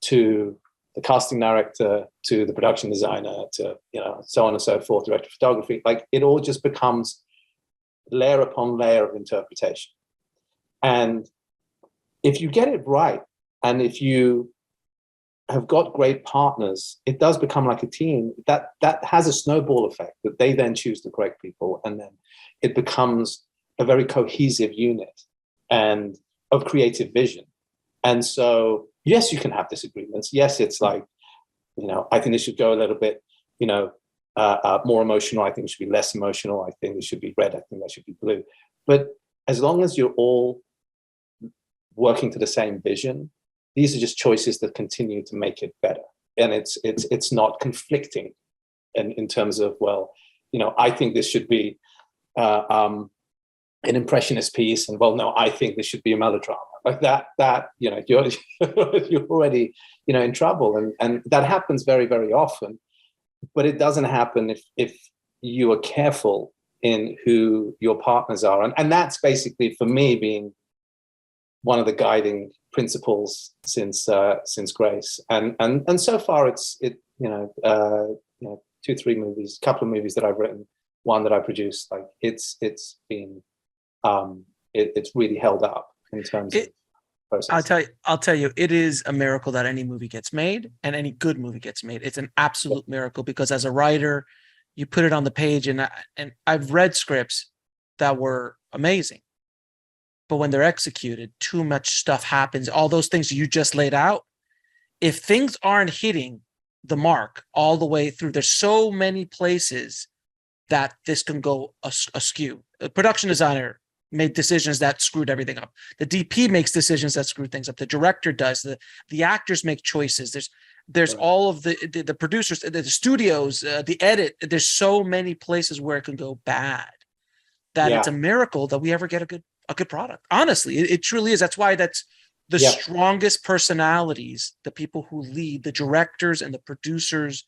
to the casting director to the production designer to, you know, so on and so forth, director of photography. Like it all just becomes layer upon layer of interpretation. And if you get it right, and if you have got great partners, it does become like a team that has a snowball effect, that they then choose the correct people, and then it becomes a very cohesive unit and of creative vision. And so, yes, you can have disagreements. Yes, it's like, you know, I think this should go a little bit, you know, more emotional. I think it should be less emotional. I think it should be red. I think that should be blue. But as long as you're all working to the same vision, these are just choices that continue to make it better. And it's not conflicting in terms of, well, you know, I think this should be an impressionist piece, and well, no, I think this should be a melodrama. Like that, you know, you're already, you know, in trouble. And that happens very, very often. But it doesn't happen if you are careful in who your partners are. And that's basically, for me, been one of the guiding principles since Grace. And so far it's 2-3 movies, couple of movies that I've written, one that I produced. Like it's been it's really held up in terms of process. I'll tell you, it is a miracle that any movie gets made and any good movie gets made. It's an absolute miracle because as a writer, you put it on the page, and I've read scripts that were amazing, but when they're executed, too much stuff happens. All those things you just laid out, if things aren't hitting the mark all the way through, there's so many places that this can go askew. A production designer made decisions that screwed everything up. The DP makes decisions that screw things up. The director does. The actors make choices. There's all of the producers, the studios, the edit. There's so many places where it can go bad that it's a miracle that we ever get a good product. Honestly, it truly is. That's why that's the strongest personalities, the people who lead, the directors and the producers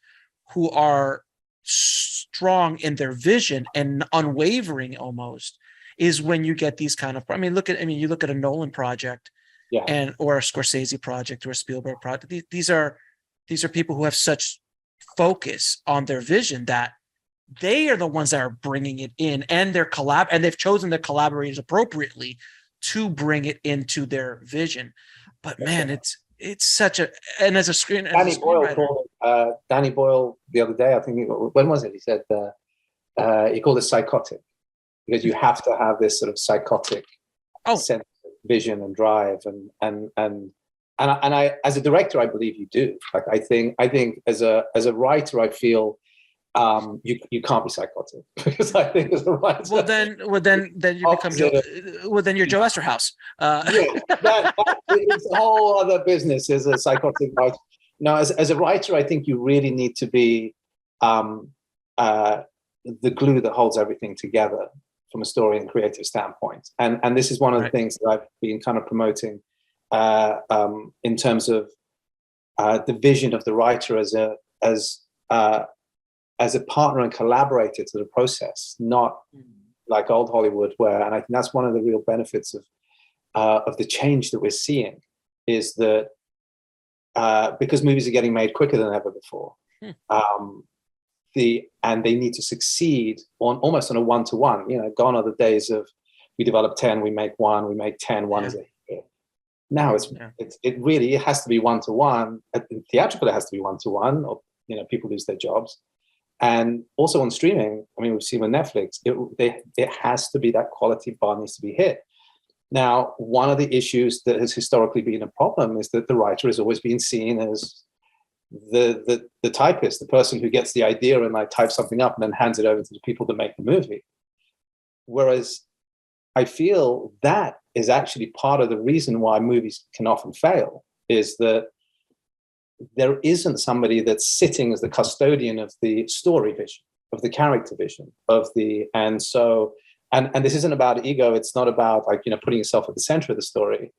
who are strong in their vision and unwavering almost, is when you get these kind of, you look at a Nolan project or a Scorsese project or a Spielberg project. These are people who have such focus on their vision that they are the ones that are bringing it in, and and they've chosen their collaborators appropriately to bring it into their vision. But man, it's such a, and as a Danny Boyle the other day, I think, when was it? He said he called it psychotic, because you have to have this sort of psychotic sense of vision and drive, and I, as a director, I believe you do. Like I think as a writer, I feel you can't be psychotic, because I think as a writer, well then you become you're Joe Esterhaus. It's a whole other business as a psychotic writer. Now, as a writer, I think you really need to be the glue that holds everything together from a story and creative standpoint. And this is one of the things that I've been kind of promoting in terms of the vision of the writer as a partner and collaborator to the process, not like old Hollywood, and I think that's one of the real benefits of the change that we're seeing, is that because movies are getting made quicker than ever before, and they need to succeed almost on a one-to-one. Gone are the days of we develop 10, we make one, we make 10, one is a hit. Now it has to be one-to-one. Theatrical, it has to be one-to-one, or people lose their jobs. And also on streaming, we've seen with Netflix, it has to be, that quality bar needs to be hit. Now, one of the issues that has historically been a problem is that the writer has always been seen as the typist, the person who gets the idea and types something up and then hands it over to the people that make the movie. Whereas I feel that is actually part of the reason why movies can often fail, is that there isn't somebody that's sitting as the custodian of the story vision, of the character vision, and this isn't about ego. It's not about putting yourself at the center of the story,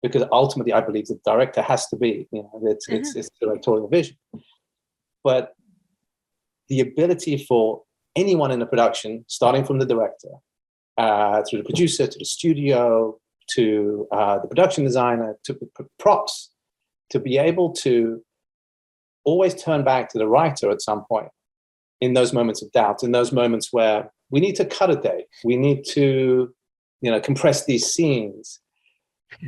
because ultimately I believe the director has to be, it's directorial vision. But the ability for anyone in the production, starting from the director, through the producer, to the studio, to the production designer, to props, to be able to always turn back to the writer at some point in those moments of doubt, in those moments where we need to cut a day, we need to, compress these scenes.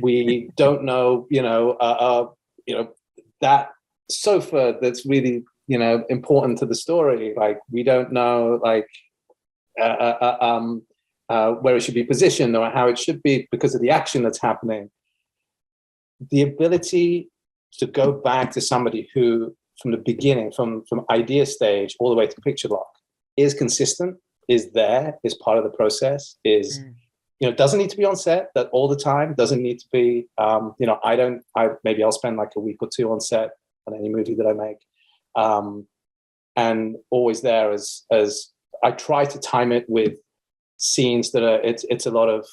We don't know, that sofa that's really, important to the story. Like, we don't know, where it should be positioned or how it should be because of the action that's happening. The ability to go back to somebody who, from the beginning, from idea stage all the way to picture lock, is consistent, is there, is part of the process, doesn't need to be on set that all the time, doesn't need to be, maybe I'll spend like a week or two on set on any movie that I make. And always there as I try to time it with scenes that are, it's a lot of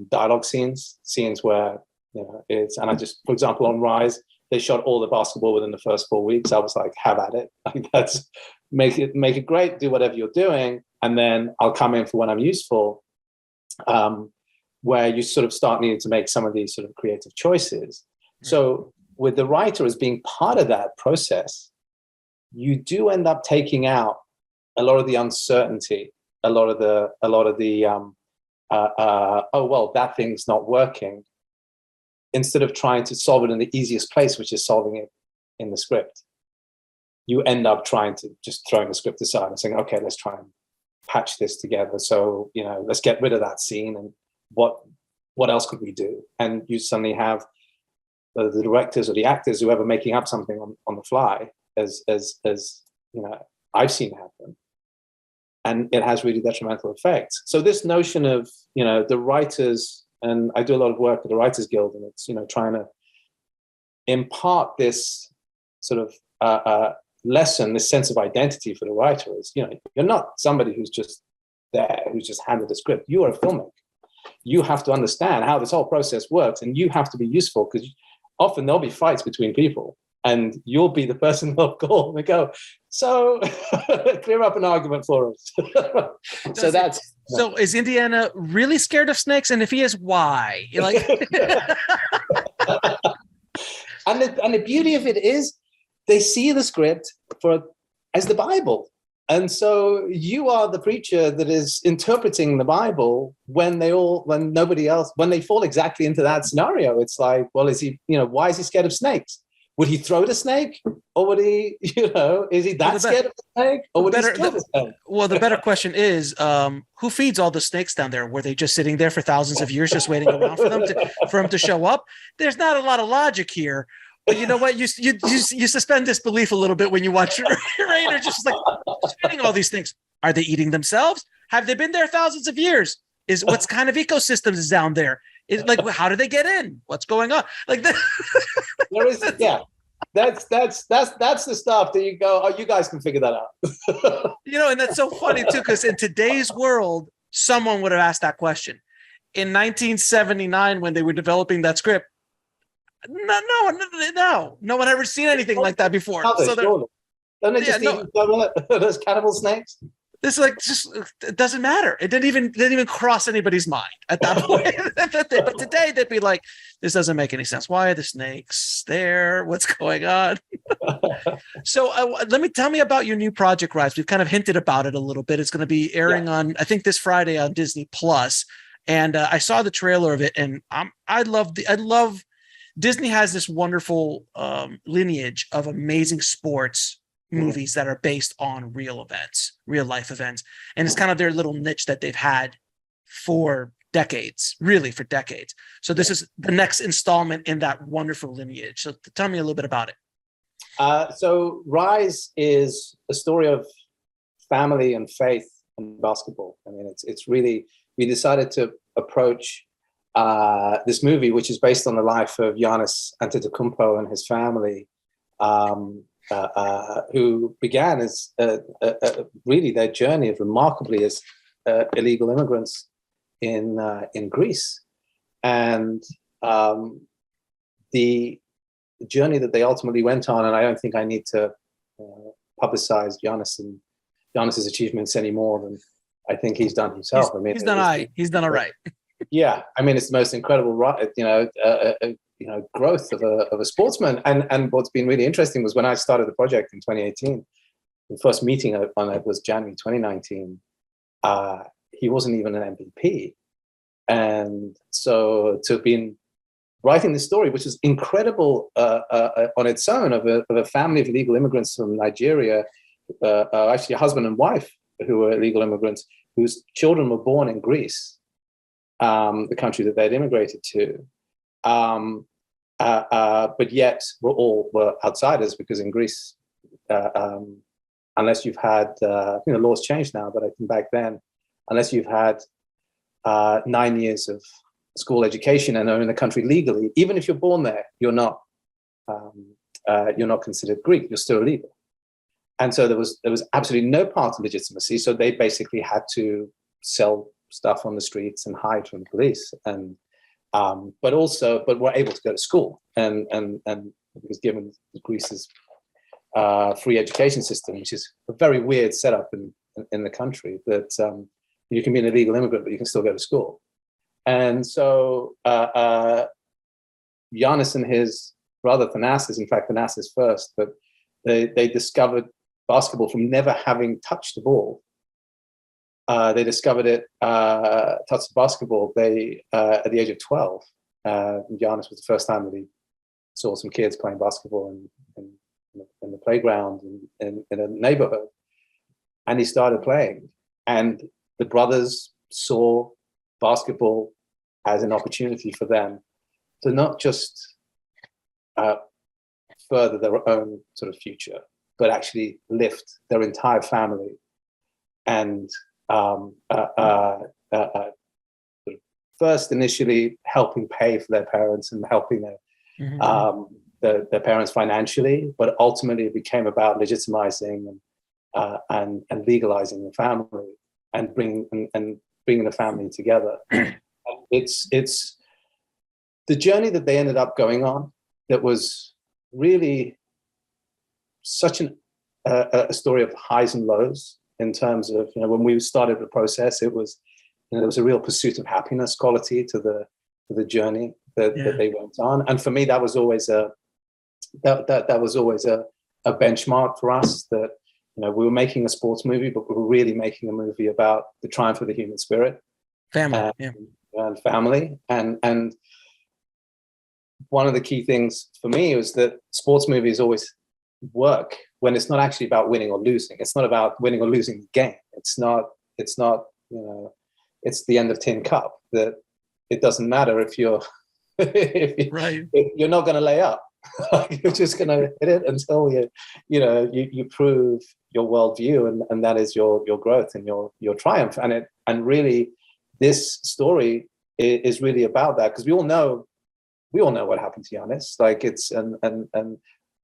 dialogue scenes where, and I just, for example, on Rise, they shot all the basketball within the first 4 weeks. I was like, have at it. That's make it great, do whatever you're doing. And then I'll come in for when I'm useful, where you sort of start needing to make some of these sort of creative choices. So with the writer as being part of that process, you do end up taking out a lot of the uncertainty, a lot of the oh, well, that thing's not working, instead of trying to solve it in the easiest place, which is solving it in the script, you end up trying to just throwing the script aside and saying, okay, let's try and patch this together. So, let's get rid of that scene, and what else could we do? And you suddenly have the directors or the actors, whoever, making up something on the fly, as I've seen happen. And it has really detrimental effects. So this notion of, the writers, and I do a lot of work at the Writers Guild, and it's, trying to impart this sort of lesson, this sense of identity for the writer is, you're not somebody who's just there, who's just handed a script. You are a filmmaker. You have to understand how this whole process works, and you have to be useful, because often there'll be fights between people, and you'll be the person they'll call and go, so clear up an argument for us. So is Indiana really scared of snakes? And if he is, why? And the beauty of it is, they see the script as the Bible. And so you are the preacher that is interpreting the Bible when they fall exactly into that scenario. It's like, well, is he, why is he scared of snakes? Would he throw the snake? Or would he, is he that scared of the snake? Or would he kill the snake? Well, the better question is, who feeds all the snakes down there? Were they just sitting there for thousands of years, just waiting around for them to show up? There's not a lot of logic here. But you know what? You suspend disbelief a little bit when you watch Raider, just like spinning all these things. Are they eating themselves? Have they been there thousands of years? What kind of ecosystems is down there? How do they get in? What's going on? Like that. There is, yeah. That's the stuff that you go, oh, you guys can figure that out. And that's so funny too, because in today's world, someone would have asked that question. In 1979, when they were developing that script, no one ever seen anything like that before. So don't they just eat those cannibal snakes? This it doesn't matter. It didn't even cross anybody's mind at that point. But today they'd be like, this doesn't make any sense. Why are the snakes there? What's going on? So tell me about your new project, Rise. We've kind of hinted about it a little bit. It's going to be airing on, I think, this Friday on Disney Plus. And I saw the trailer of it, and I love Disney has this wonderful lineage of amazing sports movies that are based on real life events. And it's kind of their little niche that they've had for decades. So this is the next installment in that wonderful lineage. So tell me a little bit about it. So Rise is a story of family and faith and basketball. I mean, it's really, we decided to approach this movie, which is based on the life of Giannis Antetokounmpo and his family, who began as really their journey of remarkably as illegal immigrants in Greece, and the journey that they ultimately went on. And I don't think I need to publicize Giannis's achievements any more than I think he's done himself. He's done all right. Yeah, I mean, it's the most incredible, growth of a sportsman. And what's been really interesting was when I started the project in 2018, the first meeting on it was January 2019. He wasn't even an MVP, and so to have been writing this story, which is incredible on its own, of a family of illegal immigrants from Nigeria, actually a husband and wife who were illegal immigrants, whose children were born in Greece, the country that they'd immigrated to, but yet were outsiders, because in Greece, unless you've had, laws changed now, but I think back then, unless you've had 9 years of school education and are in the country legally, even if you're born there, you're not considered Greek. You're still illegal. And so there was absolutely no path to legitimacy. So they basically had to sell stuff on the streets and hide from the police, and but were able to go to school, and because given Greece's free education system, which is a very weird setup in the country, that you can be an illegal immigrant but you can still go to school. And so Giannis and his brother Thanasis, in fact Thanasis first, but they discovered basketball from never having touched the ball they discovered it, touched basketball. They at the age of 12, Giannis was the first time that he saw some kids playing basketball in the playground in a neighborhood, and he started playing. And the brothers saw basketball as an opportunity for them to not just further their own sort of future, but actually lift their entire family. And first, initially, helping pay for their parents and helping their parents financially, but ultimately it became about legitimizing and legalizing the family and bringing the family together. It's the journey that they ended up going on that was really such a story of highs and lows. In terms of, when we started the process, it was, there was a real pursuit of happiness quality to the journey that they went on. And for me, that was always a benchmark for us, that, we were making a sports movie, but we were really making a movie about the triumph of the human spirit, family, and family. And one of the key things for me was that sports movies always work when it's not actually about winning or losing. It's not about winning or losing the game. It's not, it's the end of Tin Cup, that it doesn't matter if you're, if you're not going to lay up. You're just going to hit it until you prove your worldview, and that is your growth and your triumph. And really, this story is really about that, because we all know what happened to Giannis. Like, it's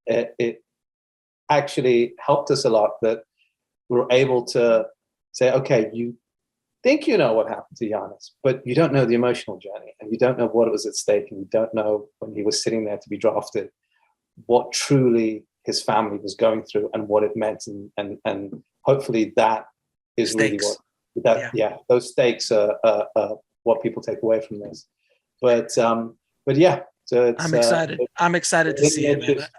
it actually helped us a lot that we're able to say, okay, you think you know what happened to Giannis, but you don't know the emotional journey, and you don't know what was at stake, and you don't know when he was sitting there to be drafted, what truly his family was going through and what it meant. And hopefully that is stakes. Really what those stakes are what people take away from this. But yeah, so I'm excited. I'm excited to see it. Just,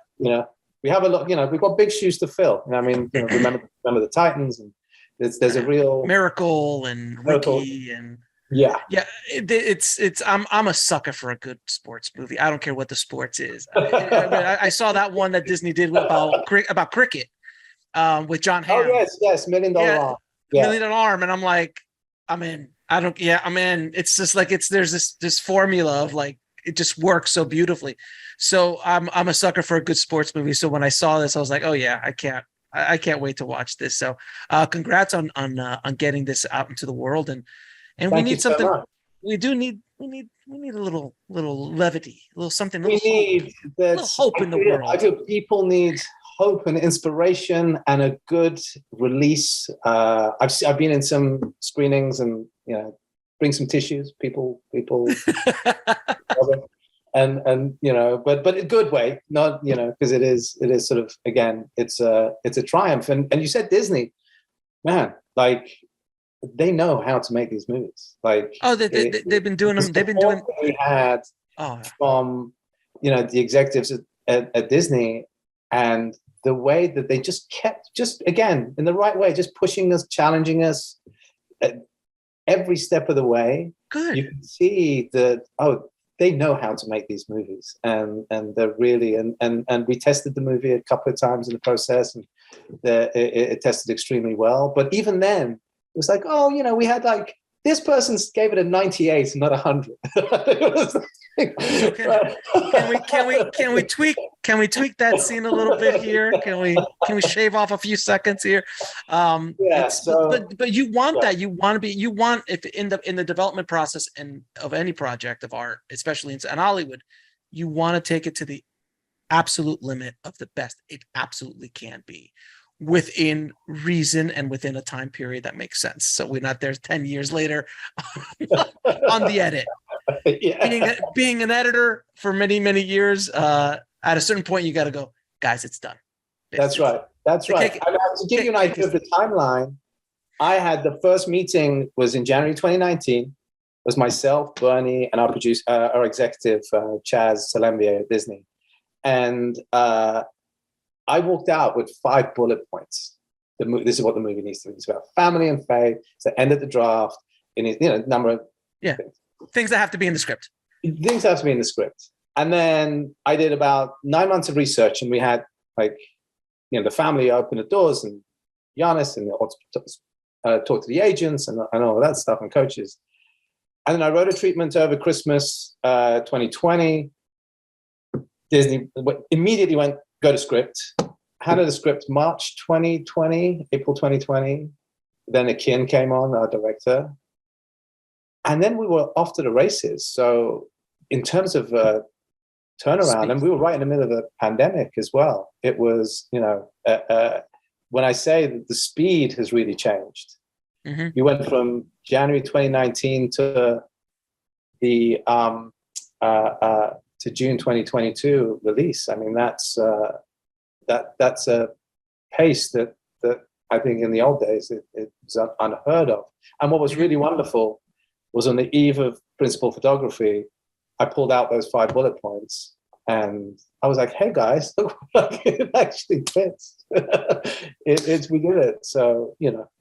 we have a lot. We've got big shoes to fill. Remember the Titans, and there's a real Miracle and Rookie and it's I'm a sucker for a good sports movie. I don't care what the sports is. I saw that one that Disney did about cricket with John Hamm. Oh yes, $1 Million Arm. $1 Million Arm, and I'm like, I'm in. I'm in. It's just like there's this formula of like, it just works so beautifully. So I'm a sucker for a good sports movie. So when I saw this, I was like, oh yeah, I can't wait to watch this. So congrats on getting this out into the world, and we need something. So we need a little levity, a little something. A little hope in the world. I feel people need hope and inspiration and a good release. I've been in some screenings, and bring some tissues, people. And but in a good way, not because it is sort of, again, it's a triumph. And you said Disney, man, like, they know how to make these movies. Like, they've been doing them. They've been doing. We had from the executives at Disney, and the way that they just kept, again, in the right way, just pushing us, challenging us every step of the way. Good. You can see that they know how to make these movies, and they're really, and we tested the movie a couple of times in the process, and it tested extremely well. But even then, it was like, we had like, this person gave it a 98, not 100. Can we tweak that scene a little bit here? Can we shave off a few seconds here? But you want that. You want if in the development process of any project of art, especially in Hollywood, you want to take it to the absolute limit of the best it absolutely can be, within reason and within a time period that makes sense. So we're not there 10 years later on the edit. Being an editor for many, many years, at a certain point, you got to go, guys, it's done. That's right. To give you an idea of the timeline, I had the first meeting was in January 2019. It was myself, Bernie, and our producer, our executive, Chaz Salembier at Disney. And I walked out with 5 bullet points this is what the movie needs to be. It's about family and faith. It's the end of the draft. It needs, number of things that have to be in the script. Things have to be in the script. And then I did about 9 months of research, and we had the family open the doors, and Giannis, and talk to the agents and all that stuff, and coaches. And then I wrote a treatment over Christmas 2020. Disney immediately went, go to script. Handed the script March 2020, April 2020. Then Akin came on, our director. And then we were off to the races. So in terms of turnaround, and we were right in the middle of the pandemic as well. It was, when I say that the speed has really changed. Mm-hmm. We went from January 2019 to the to June 2022 release. I mean, that's a pace that I think in the old days it was unheard of. And what was really wonderful was on the eve of principal photography, I pulled out those 5 bullet points, and I was like, "Hey guys, look, it actually fits. We did it." So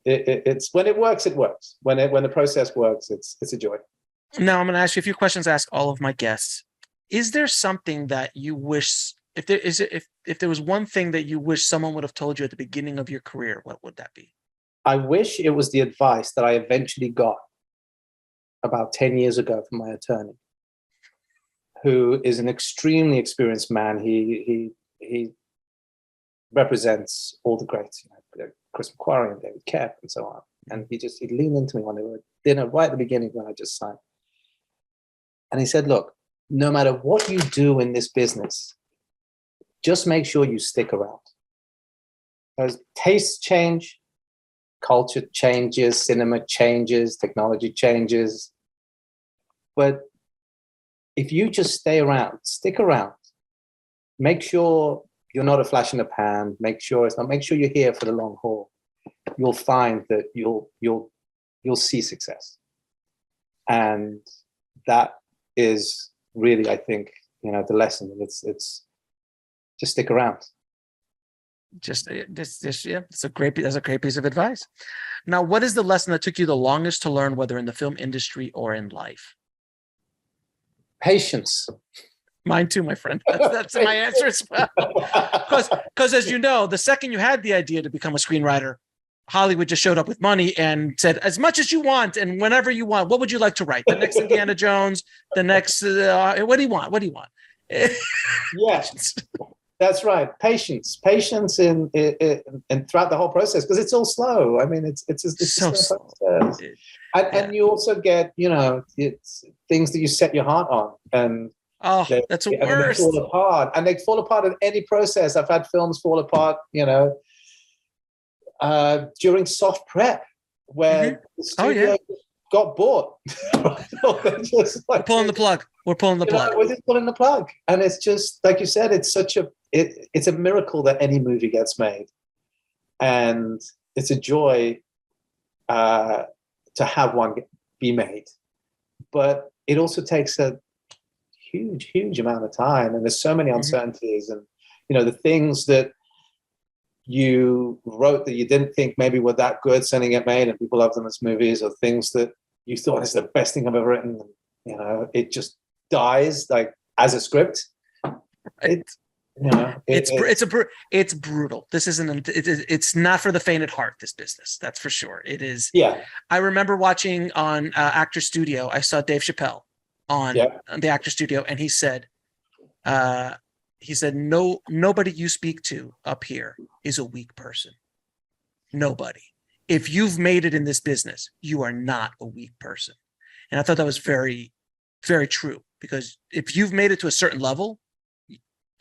it's when it works, it works. When the process works, it's a joy. Now I'm going to ask you a few questions. I ask all of my guests. Is there something that you wish? If there was one thing that you wish someone would have told you at the beginning of your career, what would that be? I wish it was the advice that I eventually got about 10 years ago from my attorney, who is an extremely experienced man. He represents all the greats, Chris McQuarrie and David Koepp and so on. And he leaned into me one day at dinner right at the beginning when I just signed. And he said, "Look, no matter what you do in this business, just make sure you stick around. Because tastes change, culture changes, cinema changes, technology changes. But if you just stay around, stick around, make sure you're not a flash in the pan, make sure you're here for the long haul, you'll find that you'll see success." And that is really, I think, the lesson. It's just stick around. That's a great piece of advice. Now, what is the lesson that took you the longest to learn, whether in the film industry or in life? Patience. Mine too, my friend. That's my answer as well. Because as you know, the second you had the idea to become a screenwriter, Hollywood just showed up with money and said, as much as you want and whenever you want, what would you like to write? The next Indiana Jones, the next, what do you want? What do you want? Yes, that's right. Patience in throughout the whole process, because it's all slow. I mean, it's so slow. And you also get, it's things that you set your heart on, and that's the worst. And they fall apart, and they fall apart in any process. I've had films fall apart, during soft prep, where the studio got bought. We're pulling the plug. We're pulling the plug. We're just pulling the plug, and it's just like you said. It's it's a miracle that any movie gets made, and it's a joy to have one be made. But it also takes a huge amount of time, and there's so many uncertainties, and the things that you wrote that you didn't think maybe were that good suddenly get made and people love them as movies, or things that you thought is the best thing I've ever written, it just dies like as a script. It's brutal. This it's not for the faint at heart, this business, that's for sure. It is. Yeah. I remember watching on Actor Studio, I saw Dave Chappelle on the Actor Studio, and he said, nobody you speak to up here is a weak person. Nobody. If you've made it in this business, you are not a weak person. And I thought that was very, very true, because if you've made it to a certain level,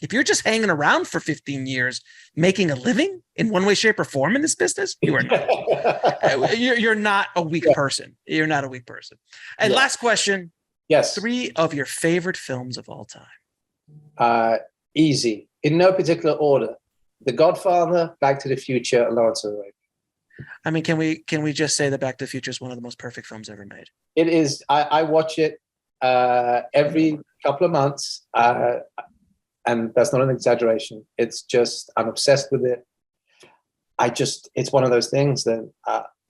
if you're just hanging around for 15 years, making a living in one way, shape, or form in this business, you are not. You're not a weak person. You're not a weak person. And last question. Yes. 3 of your favorite films of all time. Easy, in no particular order: The Godfather, Back to the Future, and Lawrence of Arabia. I mean, can we just say that Back to the Future is one of the most perfect films ever made? It is. I watch it every couple of months, and that's not an exaggeration. It's just, I'm obsessed with it. it's one of those things that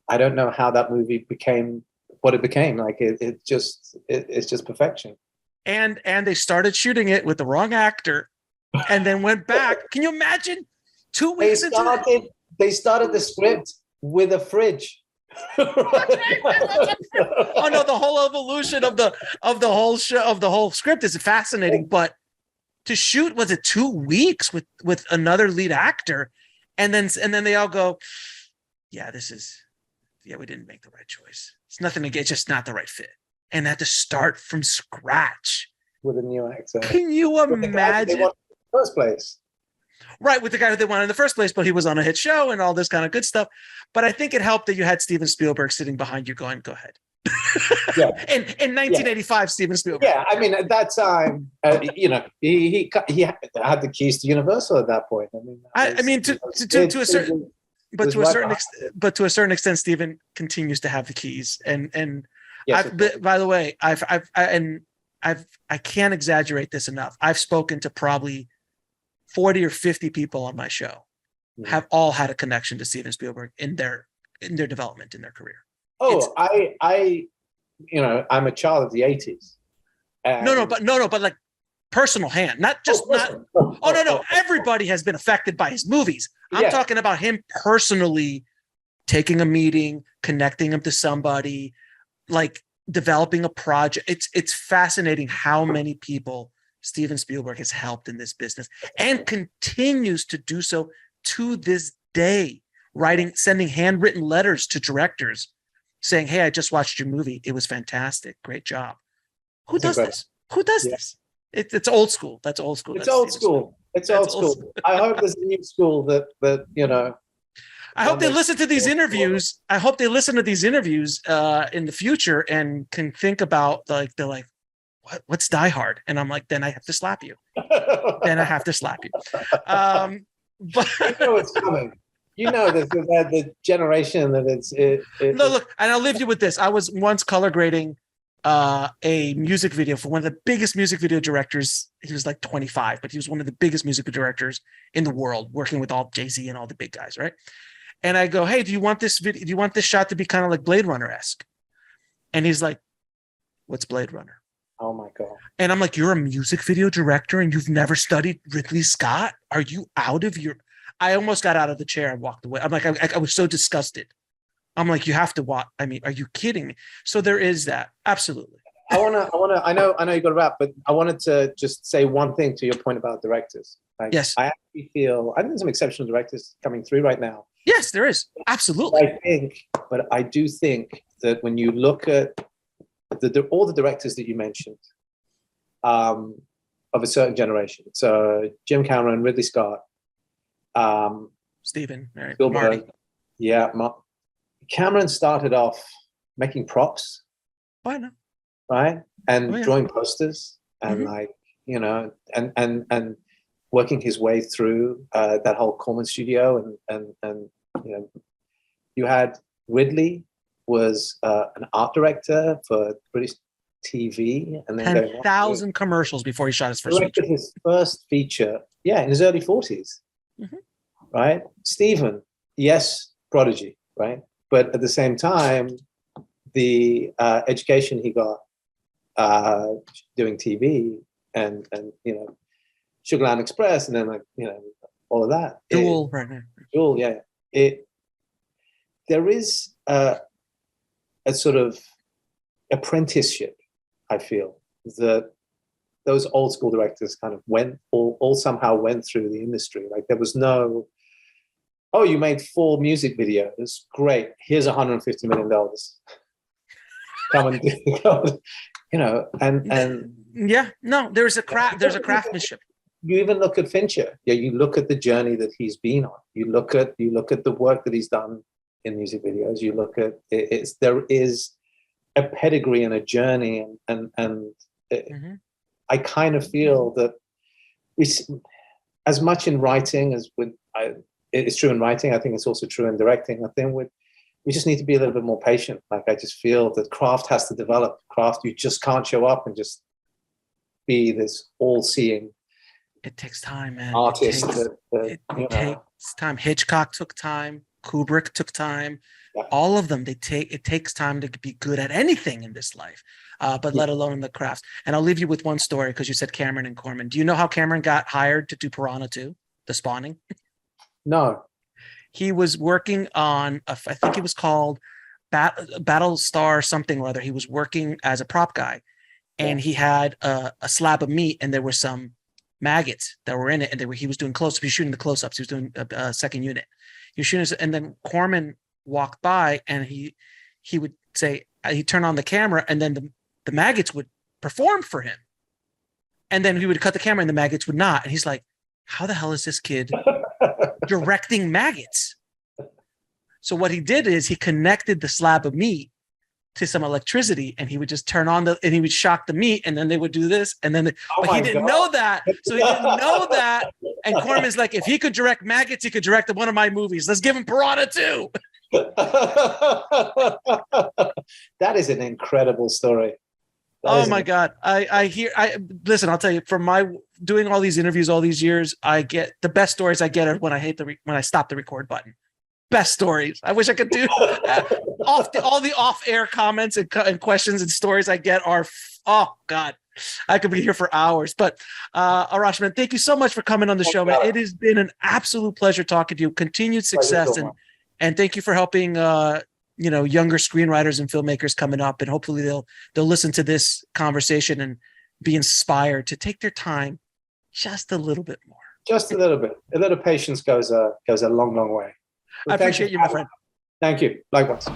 I don't know how that movie became what it became. Like it's just perfection. And they started shooting it with the wrong actor, and then went back. Can you imagine? 2 weeks they started the script with a fridge. Oh no, the whole evolution of the whole show, of the whole script is fascinating. But to shoot, was it 2 weeks with another lead actor, and then they all go, yeah, we didn't make the right choice. It's nothing to get, just not the right fit, and had to start from scratch with a new actor. Can you imagine? First place. Right, with the guy who they wanted in the first place, but he was on a hit show and all this kind of good stuff. But I think it helped that you had Steven Spielberg sitting behind you going, go ahead. Yeah. In 1985, Steven Spielberg. Yeah, I mean, at that time, he had the keys to Universal at that point. I mean, to a certain extent, Steven continues to have the keys. And yes, by the way, I can't exaggerate this enough. I've spoken to probably 40 or 50 people on my show, have all had a connection to Steven Spielberg in their development, in their career. Oh, I'm a child of the 80s. But like personal hand, not just everybody has been affected by his movies. I'm talking about him personally taking a meeting, connecting him to somebody, like developing a project. It's fascinating how many people Steven Spielberg has helped in this business and continues to do so to this day, sending handwritten letters to directors saying, hey, I just watched your movie. It was fantastic. Great job. Who does this? It's old school. That's old school. It's old school. It's old school. I hope there's a new school that I hope they listen to these interviews. I hope they listen to these interviews in the future and can think about they're like, what's Die Hard? And I'm like, then I have to slap you. But you know it's coming. You know the generation that it's. No, look, and I'll leave you with this. I was once color grading a music video for one of the biggest music video directors. He was like 25, but he was one of the biggest music video directors in the world, working with all Jay-Z and all the big guys, right? And I go, hey, do you want this video? Do you want this shot to be kind of like Blade Runner-esque? And he's like, what's Blade Runner? Oh my God. And I'm like, you're a music video director and you've never studied Ridley Scott? Are you out of your... I almost got out of the chair and walked away. I'm like, I was so disgusted. I'm like, you have to watch. I mean, are you kidding me? So there is that. Absolutely. I know you got to wrap, but I wanted to just say one thing to your point about directors. Like, yes. I actually feel, I think there's some exceptional directors coming through right now. Yes, there is. Absolutely. I do think that when you look at all the directors that you mentioned of a certain generation, so Jim Cameron, Ridley Scott, Stephen, Spielberg, Cameron started off making props. Why not? Right, and drawing posters, and and working his way through that whole Corman studio, and you had Ridley was an art director for British TV, and then 10,000 commercials before he shot his first feature. His first feature, in his early 40s, right? Stephen, yes, prodigy, right? But at the same time, the education he got doing TV and Sugarland Express, and then all of that. Duel, right now. Duel, yeah. There is a sort of apprenticeship, I feel, that those old school directors kind of all somehow went through the industry. Like there was no, oh, you made 4 music videos, great, here's $150 million. Come and do, there's a craftsmanship. You even look at Fincher. You look at the journey that he's been on. You look at the work that he's done in music videos. You look at there is a pedigree and a journey, and I kind of feel that as much in writing as it's true in writing, I think it's also true in directing. I think we just need to be a little bit more patient. Like I just feel that craft has to develop. Craft, you just can't show up and just be this all-seeing. It takes time, man. Artist. time. Hitchcock took time. Kubrick took time. Yeah. All of them, it takes time to be good at anything in this life, but let alone the crafts. And I'll leave you with one story because you said Cameron and Corman. Do you know how Cameron got hired to do Piranha 2, The Spawning? No. He was working on, I think it was called Battlestar something or other. He was working as a prop guy, and he had a slab of meat, and there were some maggots that were in it, and he was doing close-ups. He was shooting the close-ups. He was doing a second unit. He was shooting, and then Corman walked by, and he would say, he'd turn on the camera, and then the maggots would perform for him. And then he would cut the camera, and the maggots would not. And he's like, how the hell is this kid directing maggots? So what he did is he connected the slab of meat to some electricity, and he would just turn on and he would shock the meat, and then they would do this, and then but he didn't know that. So he didn't know that. And Corman's like, if he could direct maggots, he could direct one of my movies. Let's give him Piranha 2. That is an incredible story. Oh my God. Listen, I'll tell you, from my doing all these interviews all these years, I get the best stories I get are when I stop the record button. Best stories. I wish I could do all the off-air comments and questions and stories I get are, oh God, I could be here for hours. But Arash, man, thank you so much for coming on the show, man. It has been an absolute pleasure talking to you. Continued success, and thank you for helping younger screenwriters and filmmakers coming up, and hopefully they'll listen to this conversation and be inspired to take their time just a little bit more. Just a little bit. A little patience goes a long, long way. I appreciate you, my friend. Thank you. Likewise.